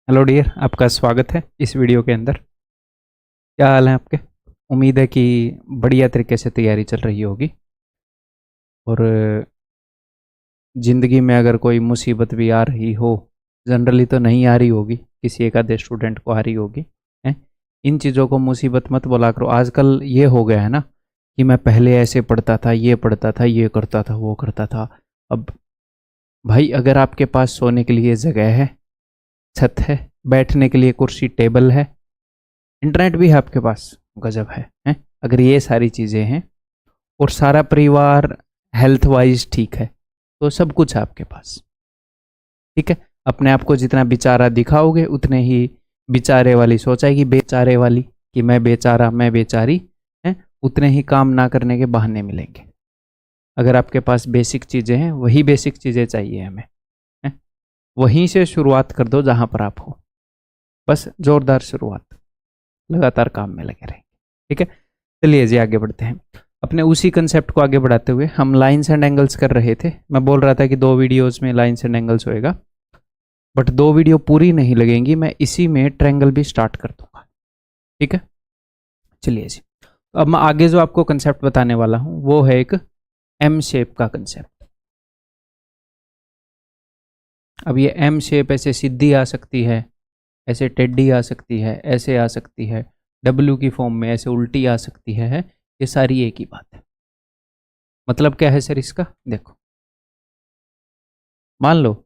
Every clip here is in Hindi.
हेलो डियर, आपका स्वागत है इस वीडियो के अंदर। क्या हाल है आपके? उम्मीद है कि बढ़िया तरीके से तैयारी चल रही होगी। और ज़िंदगी में अगर कोई मुसीबत भी आ रही हो, जनरली तो नहीं आ रही होगी, किसी एक आधे स्टूडेंट को आ रही होगी हैं। इन चीज़ों को मुसीबत मत बोला करो। आजकल ये हो गया है ना कि मैं पहले ऐसे पढ़ता था, ये पढ़ता था, ये करता था, वो करता था। अब भाई, अगर आपके पास सोने के लिए जगह है, छत है, बैठने के लिए कुर्सी टेबल है, इंटरनेट भी है आपके पास, गजब है? अगर ये सारी चीज़ें हैं और सारा परिवार हेल्थ वाइज ठीक है, तो सब कुछ है आपके पास। ठीक है। अपने आप को जितना बेचारा दिखाओगे उतने ही बेचारे वाली सोच आएगी, बेचारे वाली, कि मैं बेचारा, मैं बेचारी है, उतने ही काम ना करने के बहाने मिलेंगे। अगर आपके पास बेसिक चीज़ें हैं, वही बेसिक चीज़ें चाहिए हमें, है? वहीं से शुरुआत कर दो जहाँ पर आप हो। बस जोरदार शुरुआत, लगातार काम में लगे रहेंगे। ठीक है। चलिए जी, आगे बढ़ते हैं। अपने उसी कंसेप्ट को आगे बढ़ाते हुए हम लाइंस एंड एंगल्स कर रहे थे। मैं बोल रहा था कि 2 वीडियोस में लाइंस एंड एंगल्स होएगा, बट 2 वीडियो पूरी नहीं लगेंगी, मैं इसी में ट्रायंगल भी स्टार्ट कर दूंगा। ठीक है। चलिए जी, तो अब मैं आगे जो आपको कंसेप्ट बताने वाला हूं वो है एक एम शेप का कंसेप्ट। अब ये एम शेप ऐसे सीधी आ सकती है, ऐसे टेढ़ी आ सकती है, ऐसे आ सकती है, डब्ल्यू की फॉर्म में ऐसे उल्टी आ सकती है। ये सारी एक ही बात है। मतलब क्या है सर इसका? देखो, मान लो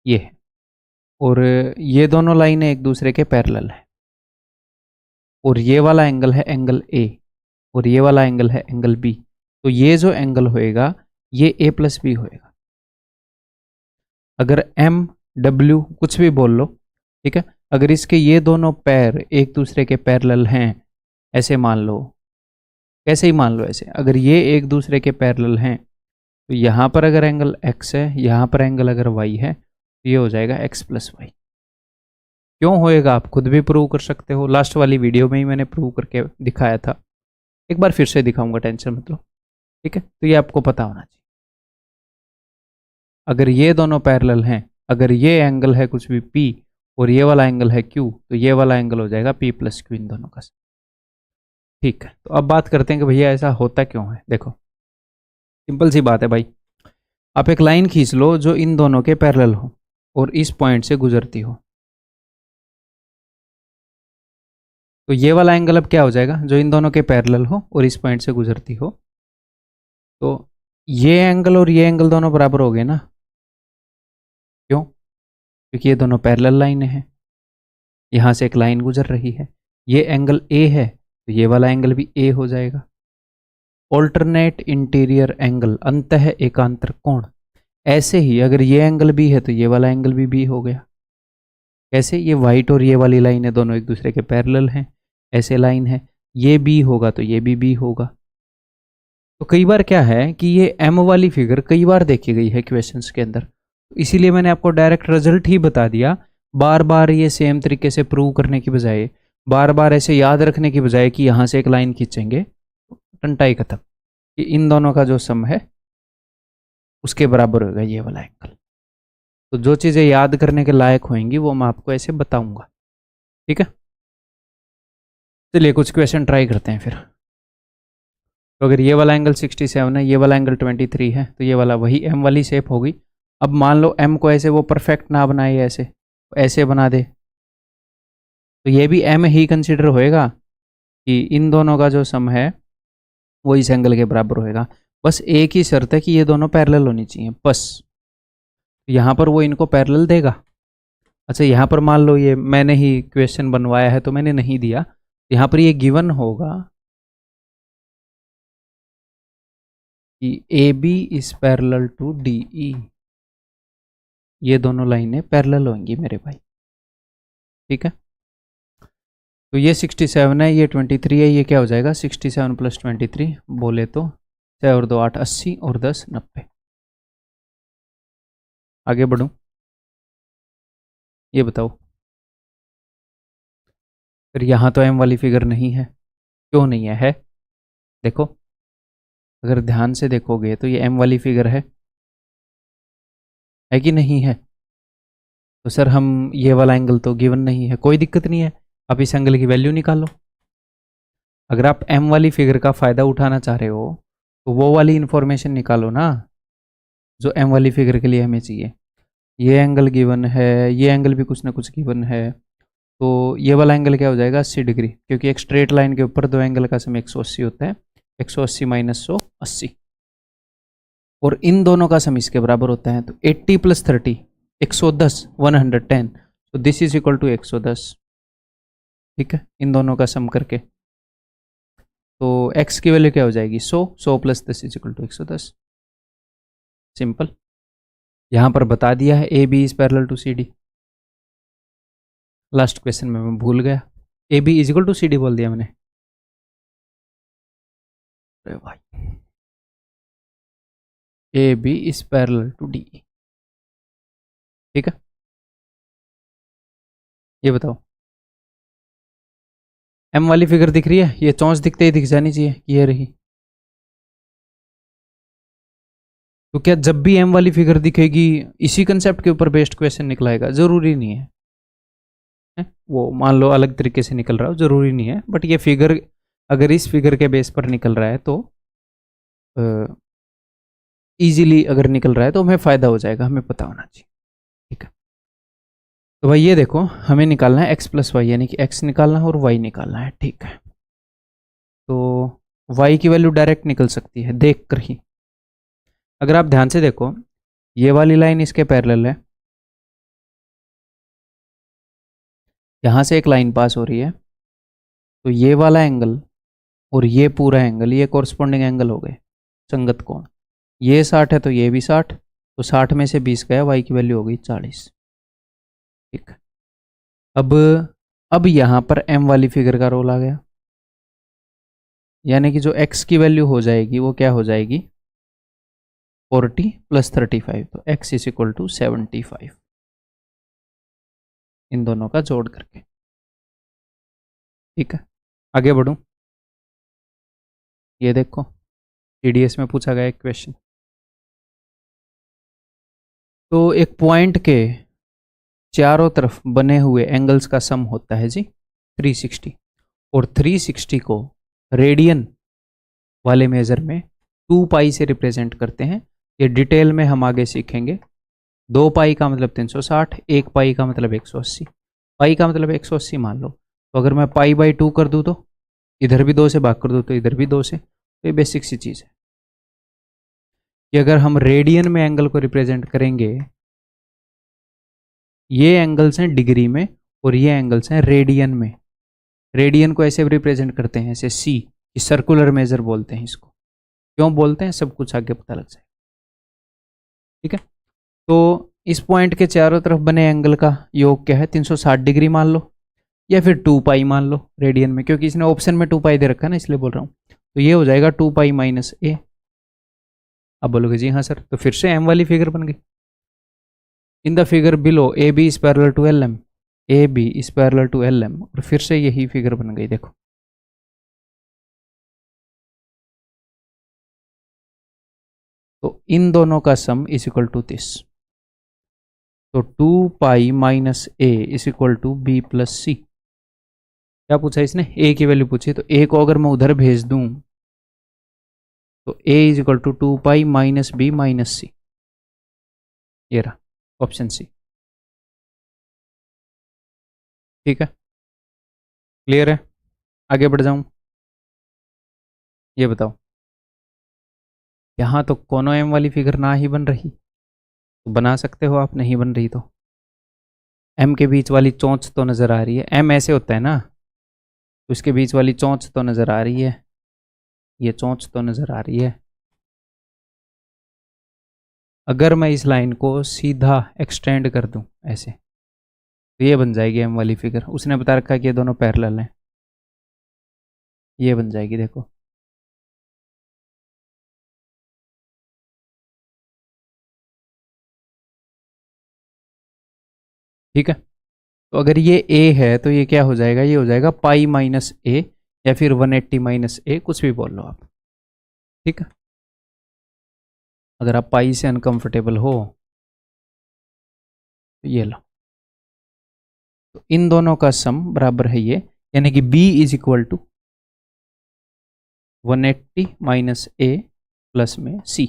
ये है, और ये दोनों लाइनें एक दूसरे के पैरेलल है, और ये वाला एंगल है एंगल ए, और ये वाला एंगल है एंगल बी। तो ये जो एंगल होएगा ये ए प्लस बी होएगा। अगर एम डब्ल्यू कुछ भी बोल लो, ठीक है, अगर इसके ये दोनों पैर एक दूसरे के पैरेलल हैं, ऐसे मान लो, कैसे ही मान लो, ऐसे अगर ये एक दूसरे के पैरेलल हैं, तो यहाँ पर अगर एंगल एक्स है, यहाँ पर एंगल अगर वाई है, तो ये हो जाएगा एक्स प्लस वाई। क्यों होएगा आप खुद भी प्रूव कर सकते हो, लास्ट वाली वीडियो में ही मैंने प्रूव करके दिखाया था। एक बार फिर से दिखाऊंगा, टेंशन मत लो। ठीक है, तो ये आपको पता होना चाहिए। अगर ये दोनों पैरेलल हैं, अगर ये एंगल है कुछ भी P और ये वाला एंगल है Q, तो ये वाला एंगल हो जाएगा P प्लस Q इन दोनों का। ठीक है, तो अब बात करते हैं कि भैया ऐसा होता क्यों है। देखो, सिंपल सी बात है भाई। आप एक लाइन खींच लो जो इन दोनों के पैरेलल हो और इस पॉइंट से गुजरती हो, तो ये वाला एंगल अब क्या हो जाएगा, जो इन दोनों के पैरेलल हो और इस पॉइंट से गुजरती हो। तो ये एंगल और ये एंगल दोनों बराबर हो गए ना? क्यों? क्योंकि ये दोनों पैरेलल लाइनें हैं, यहाँ से एक लाइन गुजर रही है। ये एंगल ए है, तो ये वाला एंगल भी ए हो जाएगा। ऑल्टरनेट इंटीरियर एंगल, अंतः एकांतर कोण। ऐसे ही अगर ये एंगल बी है तो ये वाला एंगल भी बी हो गया। कैसे? ये वाइट और ये वाली लाइन है, दोनों एक दूसरे के पैरेलल हैं, ऐसे लाइन है, ये बी होगा तो ये भी बी होगा। तो कई बार क्या है कि ये एम वाली फिगर कई बार देखी गई है क्वेश्चंस के अंदर, तो इसीलिए मैंने आपको डायरेक्ट रिजल्ट ही बता दिया। बार बार ये सेम तरीके से प्रूव करने की बजाय, बार बार ऐसे याद रखने की बजाय कि यहाँ से एक लाइन खींचेंगे, टंटाई खत्म, कि इन दोनों का जो सम है उसके बराबर होगा ये वाला एंगल। तो जो चीज़ें याद करने के लायक होंगी वो मैं आपको ऐसे बताऊंगा। ठीक है, चलिए कुछ क्वेश्चन ट्राई करते हैं फिर। तो अगर ये वाला एंगल 67 है, ये वाला एंगल 23 है, तो ये वाला वही एम वाली शेप होगी। अब मान लो एम को ऐसे वो परफेक्ट ना बनाए, ऐसे ऐसे बना दे, तो ये भी एम ही कंसिडर होएगा कि इन दोनों का जो सम है वो इस एंगल के बराबर होएगा। बस एक ही शर्त है कि ये दोनों पैरेलल होनी चाहिए, बस। यहाँ पर वो इनको पैरेलल देगा। अच्छा, यहाँ पर मान लो ये मैंने ही क्वेश्चन बनवाया है तो मैंने नहीं दिया, यहाँ पर ये गिवन होगा कि A B is parallel to D E. ये दोनों लाइनें पैरेलल होंगी मेरे भाई। ठीक है, तो ये 67 है, ये 23 है, ये क्या हो जाएगा 67 प्लस 23, बोले तो 6 और 2 8, 80 और 10 90। आगे बढ़ूं, ये बताओ। फिर यहाँ तो एम वाली फिगर नहीं है, क्यों नहीं है? देखो, अगर ध्यान से देखोगे तो ये एम वाली फिगर है, है कि नहीं है? तो सर हम ये वाला एंगल तो गिवन नहीं है, कोई दिक्कत नहीं है, आप इस एंगल की वैल्यू निकालो। अगर आप एम वाली फिगर का फ़ायदा उठाना चाह रहे हो तो वो वाली इंफॉर्मेशन निकालो ना जो एम वाली फिगर के लिए हमें चाहिए। ये एंगल गिवन है, ये एंगल भी कुछ ना कुछ गिवन है, तो ये वाला एंगल क्या हो जाएगा 80 डिग्री, क्योंकि एक स्ट्रेट लाइन के ऊपर दो एंगल का सम 180 होता है, 180 माइनस 180, और इन दोनों का सम इसके बराबर होता है। तो 80 प्लस 30 110, 110, तो दिस इज इक्वल टू 110। ठीक है, इन दोनों का सम करके तो x की वैल्यू क्या हो जाएगी 100 plus 10 is equal to 110। Simple. यहाँ पर बता दिया है A B is parallel to C D. Last question में मैं भूल गया, A B is equal to C D बोल दिया मैंने। अरे भाई, A B is parallel to D. ठीक है, ये बताओ एम वाली फिगर दिख रही है, ये चौंच दिखते ही दिख जानी चाहिए, ये रही। तो क्या जब भी एम वाली फिगर दिखेगी इसी कंसेप्ट के ऊपर बेस्ड क्वेश्चन निकलाएगा? जरूरी नहीं है, वो मान लो अलग तरीके से निकल रहा हो, जरूरी नहीं है, बट ये फिगर अगर इस फिगर के बेस पर निकल रहा है तो इजीली अगर निकल रहा है तो हमें फ़ायदा हो जाएगा, हमें पता होना चाहिए। ठीक है, तो भाई ये देखो हमें निकालना है x प्लस वाई, यानी कि x निकालना है और y निकालना है। ठीक है, तो y की वैल्यू डायरेक्ट निकल सकती है देख कर ही। अगर आप ध्यान से देखो ये वाली लाइन इसके पैरेलल है, यहाँ से एक लाइन पास हो रही है, तो ये वाला एंगल और ये पूरा एंगल ये कॉरस्पॉन्डिंग एंगल हो गए, संगत कोण। ये 60 है तो ये भी 60, तो 60 में से 20 गया, y की वैल्यू हो गई 40। ठीक है, अब यहाँ पर m वाली फिगर का रोल आ गया, यानी कि जो x की वैल्यू हो जाएगी वो क्या हो जाएगी 40 प्लस 35, तो x इज इक्वल टू 75, इन दोनों का जोड़ करके। ठीक है, आगे बढ़ूं। ये देखो TDS में पूछा गया एक क्वेश्चन, तो एक पॉइंट के चारों तरफ बने हुए एंगल्स का सम होता है जी 360, और 360 को रेडियन वाले मेजर में 2 पाई से रिप्रेजेंट करते हैं। ये डिटेल में हम आगे सीखेंगे। 2 पाई का मतलब 360, 1 पाई का मतलब 180, पाई का मतलब 180 मान लो। तो अगर मैं पाई बाई 2 कर दूँ तो इधर भी 2 से भाग कर दूँ तो इधर भी 2 से, तो ये बेसिक सी चीज़ है कि अगर हम रेडियन में एंगल को रिप्रेजेंट करेंगे, ये एंगल्स हैं डिग्री में और ये एंगल्स हैं रेडियन में। रेडियन को ऐसे रिप्रेजेंट करते हैं ऐसे सी, सर्कुलर मेजर बोलते हैं इसको। क्यों बोलते हैं सब कुछ आगे पता लग जाए। ठीक है, तो इस पॉइंट के चारों तरफ बने एंगल का योग क्या है 360 डिग्री मान लो, या फिर 2 पाई मान लो रेडियन में, क्योंकि इसने ऑप्शन में 2 पाई दे रखा है ना, इसलिए बोल रहा हूँ। तो ये हो जाएगा 2 पाई माइनस ए। अब बोलोगे जी हाँ सर, तो फिर से एम वाली फिगर बन गई। In the figure below A B is parallel to L M, A B is parallel to L M, और फिर से यही फिगर बन गई। देखो तो इन दोनों का sum is equal to this, तो 2 pi minus A is equal to B plus C. क्या पूछा इसने, ए की वैल्यू पूछी, तो ए को अगर मैं उधर भेज दूं तो A is equal to 2 pi minus B minus C, ये रहा ऑप्शन सी। ठीक है, क्लियर है, आगे बढ़ जाऊं। ये बताओ यहाँ तो कोनो एम वाली फिगर ना ही बन रही, तो बना सकते हो आप, नहीं बन रही तो एम के बीच वाली चोंच तो नज़र आ रही है, एम ऐसे होता है ना, तो इसके बीच वाली चोंच तो नज़र आ रही है, ये चोंच तो नज़र आ रही है। अगर मैं इस लाइन को सीधा एक्सटेंड कर दूं ऐसे, तो ये बन जाएगी एम वाली फिगर। उसने बता रखा है कि ये दोनों पैरेलल हैं, ये बन जाएगी देखो। ठीक है, तो अगर ये ए है तो ये क्या हो जाएगा, ये हो जाएगा पाई माइनस ए, या फिर 180 माइनस ए, कुछ भी बोल लो आप। ठीक है, अगर आप पाई से अनकंफर्टेबल हो तो ये लो, तो इन दोनों का सम बराबर है ये, यानी कि B is equal to 180 minus A plus में C,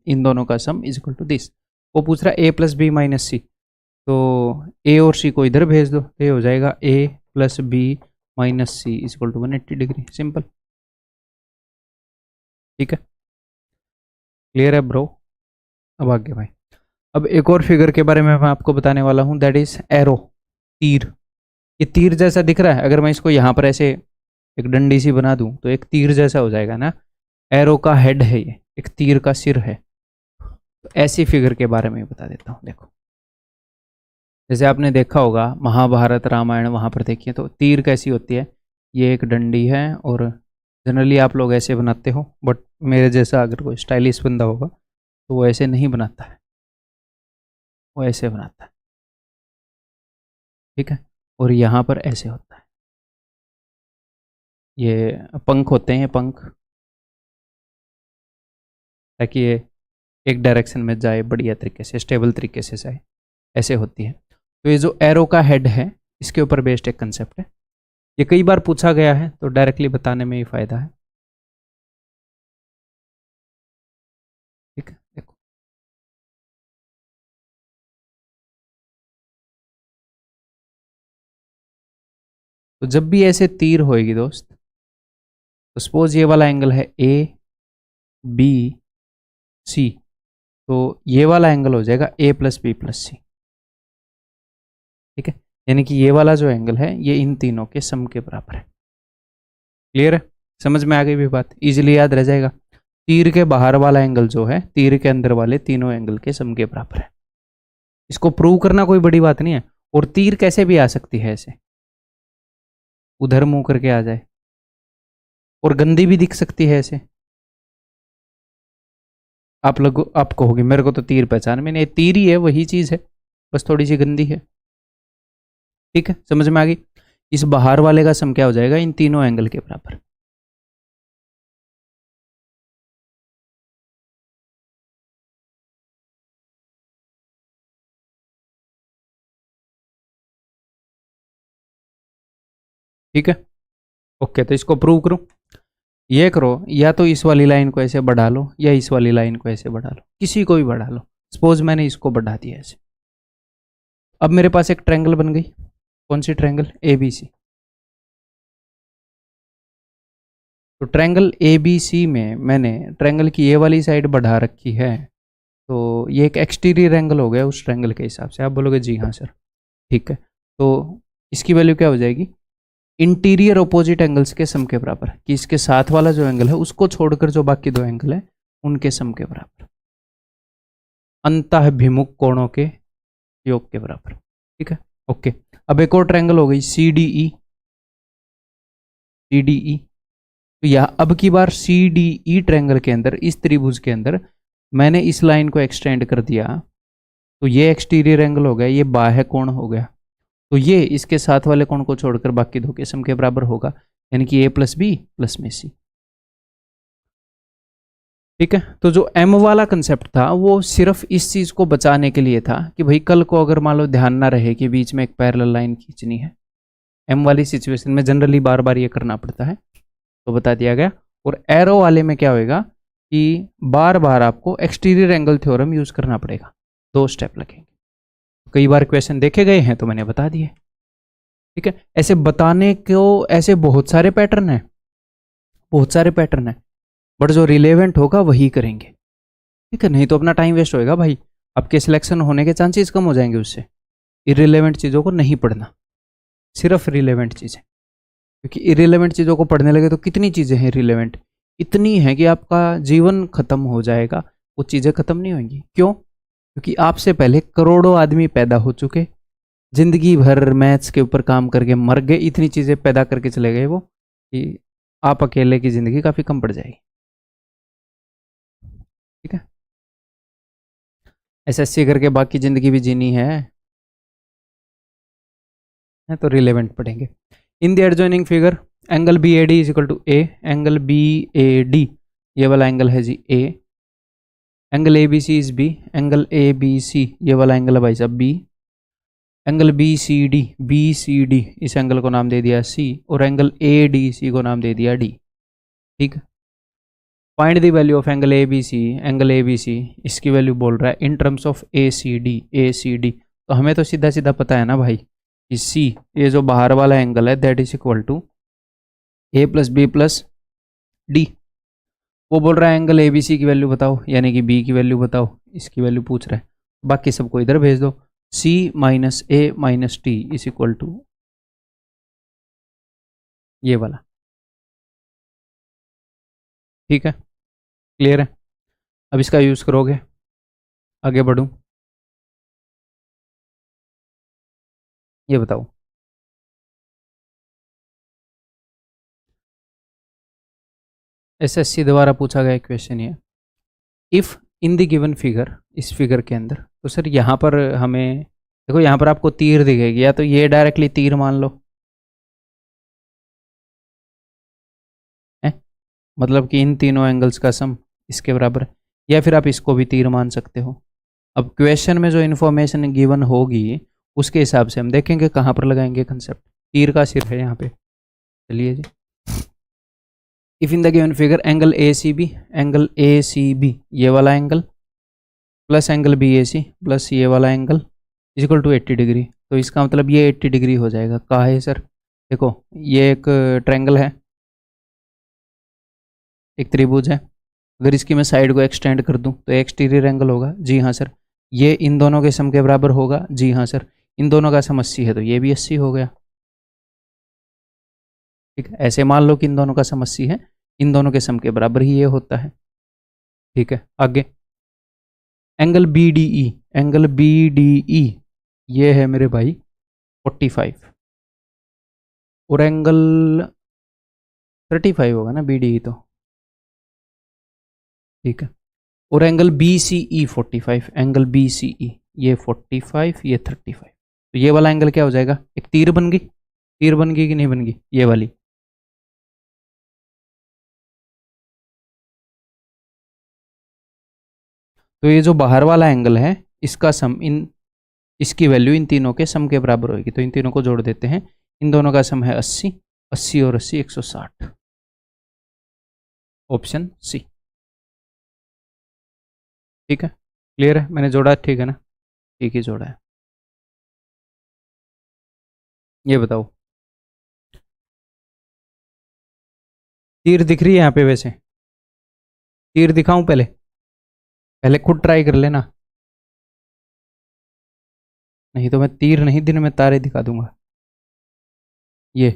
इन दोनों का sum is equal to this. वो पूछ रहा है A plus B minus C, तो A और C को इधर भेज दो, तो ये हो जाएगा A plus B minus C is equal to 180 degree, simple. ठीक है, क्लियर है ब्रो? अब आगे भाई, अब एक और फिगर के बारे में मैं आपको बताने वाला हूँ, दैट इज एरो, तीर। ये तीर जैसा दिख रहा है, अगर मैं इसको यहाँ पर ऐसे एक डंडी सी बना दूं तो एक तीर जैसा हो जाएगा ना, एरो का हेड है ये, एक तीर का सिर है। तो ऐसी फिगर के बारे में बता देता हूँ। देखो, जैसे आपने देखा होगा महाभारत रामायण, वहाँ पर देखिए तो तीर कैसी होती है, ये एक डंडी है, और जनरली आप लोग ऐसे बनाते हो, बट मेरे जैसा अगर कोई स्टाइलिश बंदा होगा तो वो ऐसे नहीं बनाता है, वो ऐसे बनाता है। ठीक है, और यहाँ पर ऐसे होता है, ये पंख होते हैं, पंख, ताकि ये एक डायरेक्शन में जाए, बढ़िया तरीके से, स्टेबल तरीके से जाए, ऐसे होती है। तो ये जो एरो का हेड है, इसके ऊपर बेस्ड एक कंसेप्ट है, ये कई बार पूछा गया है, तो डायरेक्टली बताने में ही फायदा है। ठीक है, देखो, तो जब भी ऐसे तीर होएगी दोस्त, तो सपोज ये वाला एंगल है ए बी सी, तो ये वाला एंगल हो जाएगा ए प्लस बी प्लस सी। ठीक है, यानी कि ये वाला जो एंगल है ये इन तीनों के सम के बराबर है। क्लियर है? समझ में आ गई भी बात? इजीली याद रह जाएगा। तीर के बाहर वाला एंगल जो है तीर के अंदर वाले तीनों एंगल के सम के बराबर है। इसको प्रूव करना कोई बड़ी बात नहीं है। और तीर कैसे भी आ सकती है, ऐसे उधर मुंह करके आ जाए, और गंदी भी दिख सकती है ऐसे। आप लोग आप कहोगे मेरे को तो तीर पहचान में नहीं, तीर ही है, वही चीज है, बस थोड़ी सी गंदी है। ठीक है, समझ में आ गई? इस बाहर वाले का सम क्या हो जाएगा, इन तीनों एंगल के बराबर। ठीक है, ओके, तो इसको प्रूव करूं, ये करो, या तो इस वाली लाइन को ऐसे बढ़ा लो, या इस वाली लाइन को ऐसे बढ़ा लो, किसी को भी बढ़ा लो। सपोज मैंने इसको बढ़ा दिया ऐसे, अब मेरे पास एक ट्रायंगल बन गई। कौन सी ट्रायंगल? ए बी सी। तो ट्रायंगल ए बी सी में मैंने ट्रायंगल की ये वाली साइड बढ़ा रखी है, तो ये एक एक्सटीरियर एंगल हो गया उस ट्रायंगल के हिसाब से। आप बोलोगे जी हाँ सर, ठीक है, तो इसकी वैल्यू क्या हो जाएगी, इंटीरियर अपोजिट एंगल्स के सम के बराबर, कि इसके साथ वाला जो एंगल है उसको छोड़कर जो बाकी दो एंगल है उनके सम के बराबर, अंतःभिमुख कोणों के योग के बराबर। ठीक है, ओके। अब एक और ट्रायंगल हो गई C D E, C D E. तो यह अब की बार सी डी ई ट्रायंगल के अंदर, इस त्रिभुज के अंदर मैंने इस लाइन को एक्सटेंड कर दिया, तो ये एक्सटीरियर एंगल हो गया, ये बाह्य कोण हो गया, तो ये इसके साथ वाले कोण को छोड़कर बाकी दो के सम के बराबर होगा, यानी कि ए प्लस बी प्लस में सी। ठीक है, तो जो एम वाला कंसेप्ट था वो सिर्फ इस चीज को बचाने के लिए था कि भाई कल को अगर मान लो ध्यान ना रहे कि बीच में एक पैरेलल लाइन खींचनी है, एम वाली सिचुएशन में जनरली बार बार ये करना पड़ता है, तो बता दिया गया। और एरो वाले में क्या होएगा कि बार बार आपको एक्सटीरियर एंगल थ्योरम यूज करना पड़ेगा, 2 स्टेप लगेंगे। कई बार क्वेश्चन देखे गए हैं तो मैंने बता दिए। ठीक है, ऐसे बताने को ऐसे बहुत सारे पैटर्न है, बहुत सारे पैटर्न है, बट जो रिलेवेंट होगा वही करेंगे। ठीक है, नहीं तो अपना टाइम वेस्ट होएगा भाई, आपके सिलेक्शन होने के चांसेस कम हो जाएंगे उससे। इरिलेवेंट चीज़ों को नहीं पढ़ना, सिर्फ रिलेवेंट चीज़ें, क्योंकि इरिलेवेंट चीज़ों को पढ़ने लगे तो कितनी चीज़ें हैं रिलेवेंट, इतनी है कि आपका जीवन खत्म हो जाएगा, वो चीज़ें खत्म नहीं होंगी। क्यों? क्योंकि आपसे पहले करोड़ों आदमी पैदा हो चुके, जिंदगी भर मैथ्स के ऊपर काम करके मर गए, इतनी चीज़ें पैदा करके चले गए वो, कि आप अकेले की ज़िंदगी काफ़ी कम पड़ जाएगी। ठीक है, एसएससी करके बाकी ज़िंदगी भी जीनी है तो रिलेवेंट पढ़ेंगे। In the adjoining figure angle B A D is equal to A, angle B A D ये वाला एंगल है जी A, angle A B C is B, angle A B C ये वाला एंगल है भाई साहब B, angle B C D इस एंगल को नाम दे दिया सी, और एंगल ए डी सी को नाम दे दिया डी। ठीक है, find the value of angle A B C इसकी वैल्यू बोल रहा है in terms of A C D. तो हमें तो सीधा सीधा पता है ना भाई कि सी, ये जो बाहर वाला एंगल है, that is equal to A plus B plus D. वो बोल रहा है एंगल ए बी सी की वैल्यू बताओ, यानी कि बी की वैल्यू बताओ, इसकी वैल्यू पूछ रहा है। बाकी सबको इधर भेज दो, C minus A minus T is equal to ये वाला। ठीक है, क्लियर है। अब इसका यूज़ करोगे, आगे बढ़ूँ, ये बताओ एसएससी द्वारा पूछा गया क्वेश्चन ये, if in the given figure, इस फिगर के अंदर, तो सर यहाँ पर हमें देखो, यहाँ पर आपको तीर दिखेगी, या तो ये डायरेक्टली तीर मान लो है, मतलब कि इन तीनों एंगल्स का सम इसके बराबर है, या फिर आप इसको भी तीर मान सकते हो। अब क्वेश्चन में जो इन्फॉर्मेशन गिवन होगी उसके हिसाब से हम देखेंगे कहाँ पर लगाएंगे कंसेप्ट। तीर का सिर है यहाँ पे, चलिए जी। If in the given figure angle A C B ये वाला angle plus angle B A C plus ये वाला angle is equal to 80 degree, तो इसका मतलब ये 80 डिग्री हो जाएगा। कहाँ है सर? देखो ये एक ट्रायंगल है, एक त्रिभुज है, अगर इसकी मैं साइड को एक्सटेंड कर दूं तो एक्सटीरियर एंगल होगा। जी हाँ सर। ये इन दोनों के सम के बराबर होगा। जी हाँ सर। इन दोनों का सम 80 है तो ये भी 80 हो गया। ठीक है, ऐसे मान लो कि इन दोनों का सम 80 है, इन दोनों के सम के बराबर ही ये होता है। ठीक है, आगे एंगल बी डी ई ये है मेरे भाई 45, और एंगल 35 होगा ना बी डी ई तो। ठीक है, और एंगल बी सी ई 45, एंगल बी सी ई ये 45 ये 35, तो ये वाला एंगल क्या हो जाएगा? एक तीर बन गई। तीर बन गई कि नहीं बन गई? ये वाली। तो ये जो बाहर वाला एंगल है इसका सम इन इसकी वैल्यू इन तीनों के सम के बराबर होगी, तो इन तीनों को जोड़ देते हैं। इन दोनों का सम है 80, 80 और 80 160, ऑप्शन सी। ठीक है, क्लियर है? मैंने जोड़ा ठीक है ना? ठीक ही जोड़ा है। ये बताओ, तीर दिख रही है यहाँ पे? वैसे तीर दिखाऊं? पहले पहले खुद ट्राई कर लेना, नहीं तो मैं तीर नहीं दिन में तारे दिखा दूंगा। ये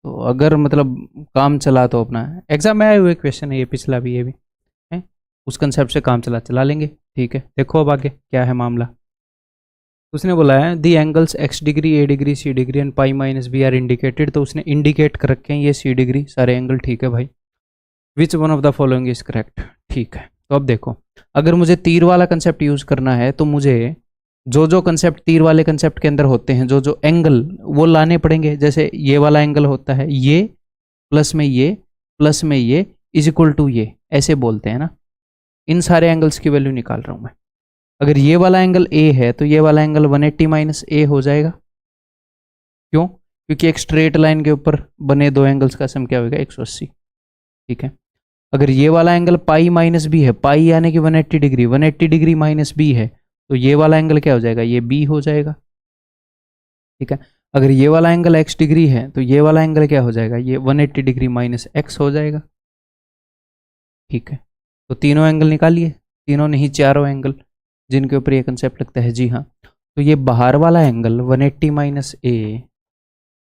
तो अगर मतलब काम चला तो अपना एग्जाम में आए हुए क्वेश्चन है ये, पिछला भी ये भी है, उस कंसेप्ट से काम चला लेंगे। ठीक है, देखो अब आगे क्या है मामला। उसने बोला है the angles x degree A degree C degree and pi minus B are indicated, तो उसने इंडिकेट कर रखे हैं ये सी डिग्री सारे एंगल। ठीक है भाई, विच one of the following is correct. ठीक है, तो अब देखो, अगर मुझे तीर वाला कंसेप्ट यूज करना है तो मुझे जो जो कंसेप्ट तीर वाले कंसेप्ट के अंदर होते हैं, जो जो एंगल वो लाने पड़ेंगे। जैसे ये वाला एंगल होता है ये प्लस में ये प्लस में ये इज इक्वल टू ये, ऐसे बोलते हैं ना। इन सारे एंगल्स की वैल्यू निकाल रहा हूं मैं। अगर ये वाला एंगल ए है तो ये वाला एंगल 180 माइनस ए हो जाएगा। क्यों? क्योंकि एक स्ट्रेट लाइन के ऊपर बने दो एंगल्स का सम क्या होगा? 180। ठीक है, अगर ये वाला एंगल पाई माइनस बी है, पाई यानी कि 180 डिग्री, 180 डिग्री माइनस बी है, तो ये वाला एंगल क्या हो जाएगा? ये बी हो जाएगा। ठीक है, अगर ये वाला एंगल एक्स डिग्री है तो ये वाला एंगल क्या हो जाएगा? ये 180 डिग्री माइनस एक्स हो जाएगा। ठीक है, तो तीनों एंगल निकालिए, तीनों नहीं चारों एंगल जिनके ऊपर ये कंसेप्ट लगता है। जी हाँ, तो ये बाहर वाला angle 180 minus A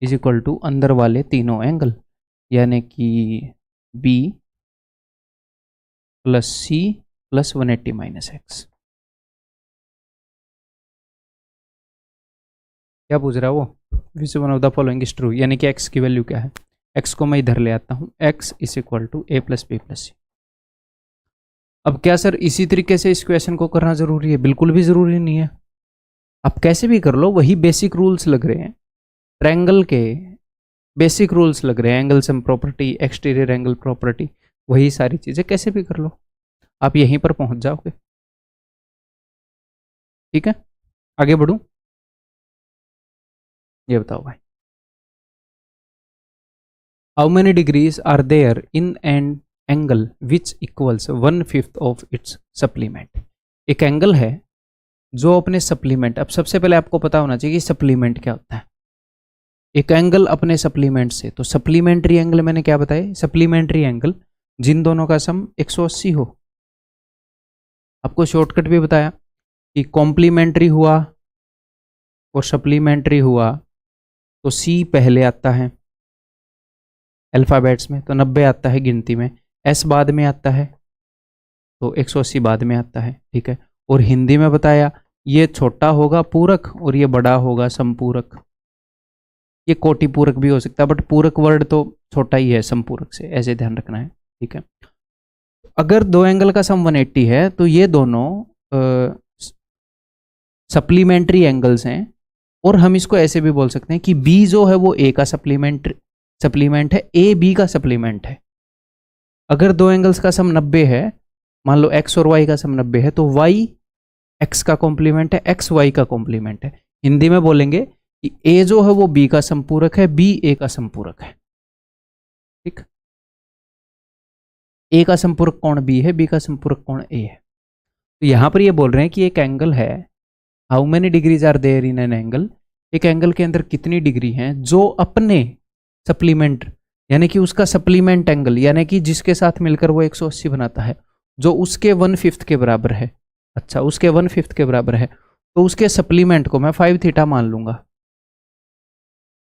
is equal to अंदर वाले तीनों एंगल, यानी कि B plus C plus 180 minus x. क्या पूछ रहा है वो? Which one of the following is true, यानी कि एक्स की वैल्यू क्या है? एक्स को मैं इधर ले आता हूँ, X is equal to A plus B plus C. अब क्या सर इसी तरीके से इस क्वेश्चन को करना जरूरी है? बिल्कुल भी जरूरी नहीं है, आप कैसे भी कर लो, वही बेसिक रूल्स लग रहे हैं। ट्रायंगल के बेसिक रूल्स लग रहे हैं, angle sum property, exterior angle property, वही सारी चीज़ें कैसे भी कर लो, आप यहीं पर पहुंच जाओगे। ठीक है, आगे बढ़ूं, ये बताओ भाई, how many degrees are there in an angle which equals 1/5 of its supplement. एक एंगल है जो अपने सप्लीमेंट, अब सबसे पहले आपको पता होना चाहिए कि सप्लीमेंट क्या होता है। एक एंगल अपने सप्लीमेंट से, तो सप्लीमेंट्री एंगल मैंने क्या बताया, सप्लीमेंट्री एंगल जिन दोनों का सम 180 हो। आपको शॉर्टकट भी बताया कि कॉम्प्लीमेंट्री हुआ और सप्लीमेंट्री हुआ तो सी पहले आता है अल्फ़ाबेट्स में, तो 90 आता है गिनती में, एस बाद में आता है, तो 180 बाद में आता है, ठीक है। और हिंदी में बताया ये छोटा होगा पूरक और ये बड़ा होगा समपूरक। ये कोटि पूरक भी हो सकता है, बट पूरक वर्ड तो छोटा ही है समपूरक से, ऐसे ध्यान रखना है, ठीक है। अगर दो एंगल का सम 180 है तो ये दोनों सप्लीमेंट्री एंगल्स हैं, और हम इसको ऐसे भी बोल सकते हैं कि बी जो है वो ए का सप्लीमेंट है, ए बी का सप्लीमेंट है। अगर दो एंगल्स का सम 90 है, मान लो एक्स और वाई का सम 90 है, तो वाई एक्स का कॉम्प्लीमेंट है, एक्स वाई का कॉम्प्लीमेंट है। हिंदी में बोलेंगे कि ए जो है वो बी का संपूरक है, बी ए का संपूरक है, ठीक। ए का संपूरक कोण बी है, बी का संपूरक कोण ए है। तो यहां पर ये बोल रहे हैं कि एक एंगल है, how many degrees are there in an angle, एक एंगल के अंदर कितनी डिग्री हैं जो अपने सप्लीमेंट, यानी कि उसका सप्लीमेंट एंगल, यानी कि जिसके साथ मिलकर वो 180 बनाता है, जो उसके 1/5 के बराबर है। अच्छा, उसके 1/5 के बराबर है, तो उसके सप्लीमेंट को मैं 5 थीटा मान लूंगा,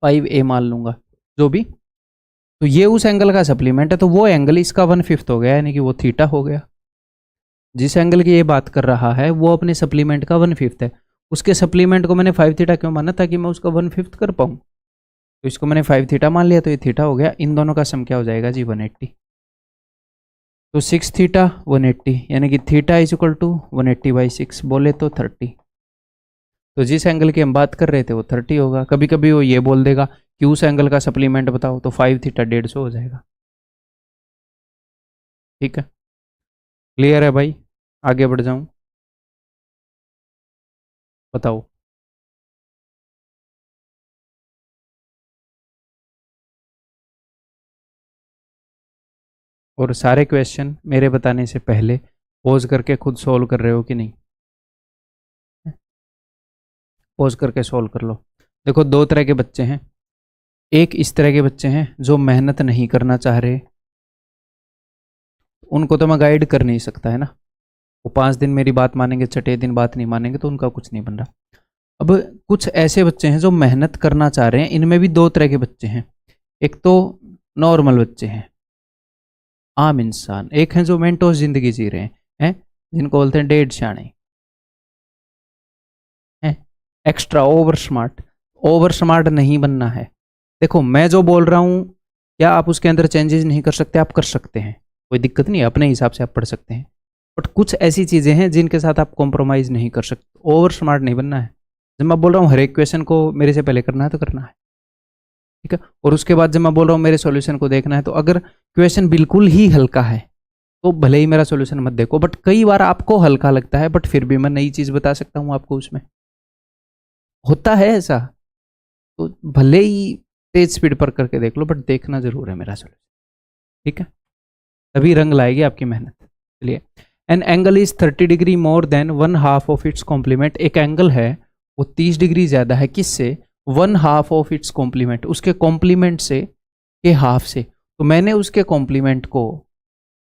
5a मान लूंगा, जो भी। तो ये उस एंगल का सप्लीमेंट है, तो वो एंगल इसका 1/5 हो गया, यानी कि वो थीटा हो गया। जिस एंगल की ये बात कर रहा है वो अपने सप्लीमेंट का 1/5 है, उसके सप्लीमेंट को मैंने 5 थीटा क्यों माना, ताकि मैं उसका 1/5 कर पाऊँ। तो इसको मैंने 5 थीटा मान लिया, तो ये थीटा हो गया। इन दोनों का सम क्या हो जाएगा जी, 180। तो 6 थीटा 180, यानी कि थीटा इज इक्वल टू 180/6, बोले तो 30। तो जिस एंगल की हम बात कर रहे थे वो 30 होगा। कभी कभी वो ये बोल देगा कि उस एंगल का सप्लीमेंट बताओ, तो 5 थीटा 150 हो जाएगा, ठीक है। क्लियर है भाई, आगे बढ़ जाऊं, बताओ। और सारे क्वेश्चन मेरे बताने से पहले पॉज करके खुद सॉल्व कर रहे हो कि नहीं, पॉज करके सॉल्व कर लो। देखो, दो तरह के बच्चे हैं, एक इस तरह के बच्चे हैं जो मेहनत नहीं करना चाह रहे, उनको तो मैं गाइड कर नहीं सकता है ना, वो 5 दिन मेरी बात मानेंगे, छठे दिन बात नहीं मानेंगे, तो उनका कुछ नहीं बन रहा। अब कुछ ऐसे बच्चे हैं जो मेहनत करना चाह रहे हैं, इनमें भी दो तरह के बच्चे हैं। एक तो नॉर्मल बच्चे हैं, आम इंसान, एक है जो मेंटोस जिंदगी जी रहे हैं, जिनको बोलते हैं डेढ़ शाणे, हैं एक्स्ट्रा ओवर स्मार्ट नहीं बनना है। देखो, मैं जो बोल रहा हूं, क्या आप उसके अंदर चेंजेस नहीं कर सकते? आप कर सकते हैं, कोई दिक्कत नहीं है, अपने हिसाब से आप पढ़ सकते हैं। बट कुछ ऐसी चीजें हैं जिनके साथ आप कॉम्प्रोमाइज नहीं कर सकते। ओवर स्मार्ट नहीं बनना है। जब मैं बोल रहा हूँ हर एक क्वेश्चन को मेरे से पहले करना है तो करना है, ठीक है। और उसके बाद जब मैं बोल रहा हूँ मेरे सॉल्यूशन को देखना है, तो अगर क्वेश्चन बिल्कुल ही हल्का है तो भले ही मेरा सॉल्यूशन मत देखो, बट कई बार आपको हल्का लगता है, बट फिर भी मैं नई चीज बता सकता हूँ आपको, उसमें होता है ऐसा। तो भले ही तेज स्पीड पर करके देख लो, बट देखना जरूर है मेरा सॉल्यूशन, ठीक है। तभी रंग लाएगी आपकी मेहनत। चलिए, an angle is 30 degree more than 1/2 of its complement. एक एंगल है वो 30 डिग्री ज्यादा है, किससे? 1/2 ऑफ इट्स कॉम्प्लीमेंट, उसके कॉम्प्लीमेंट से, के हाफ से। तो मैंने उसके कॉम्प्लीमेंट को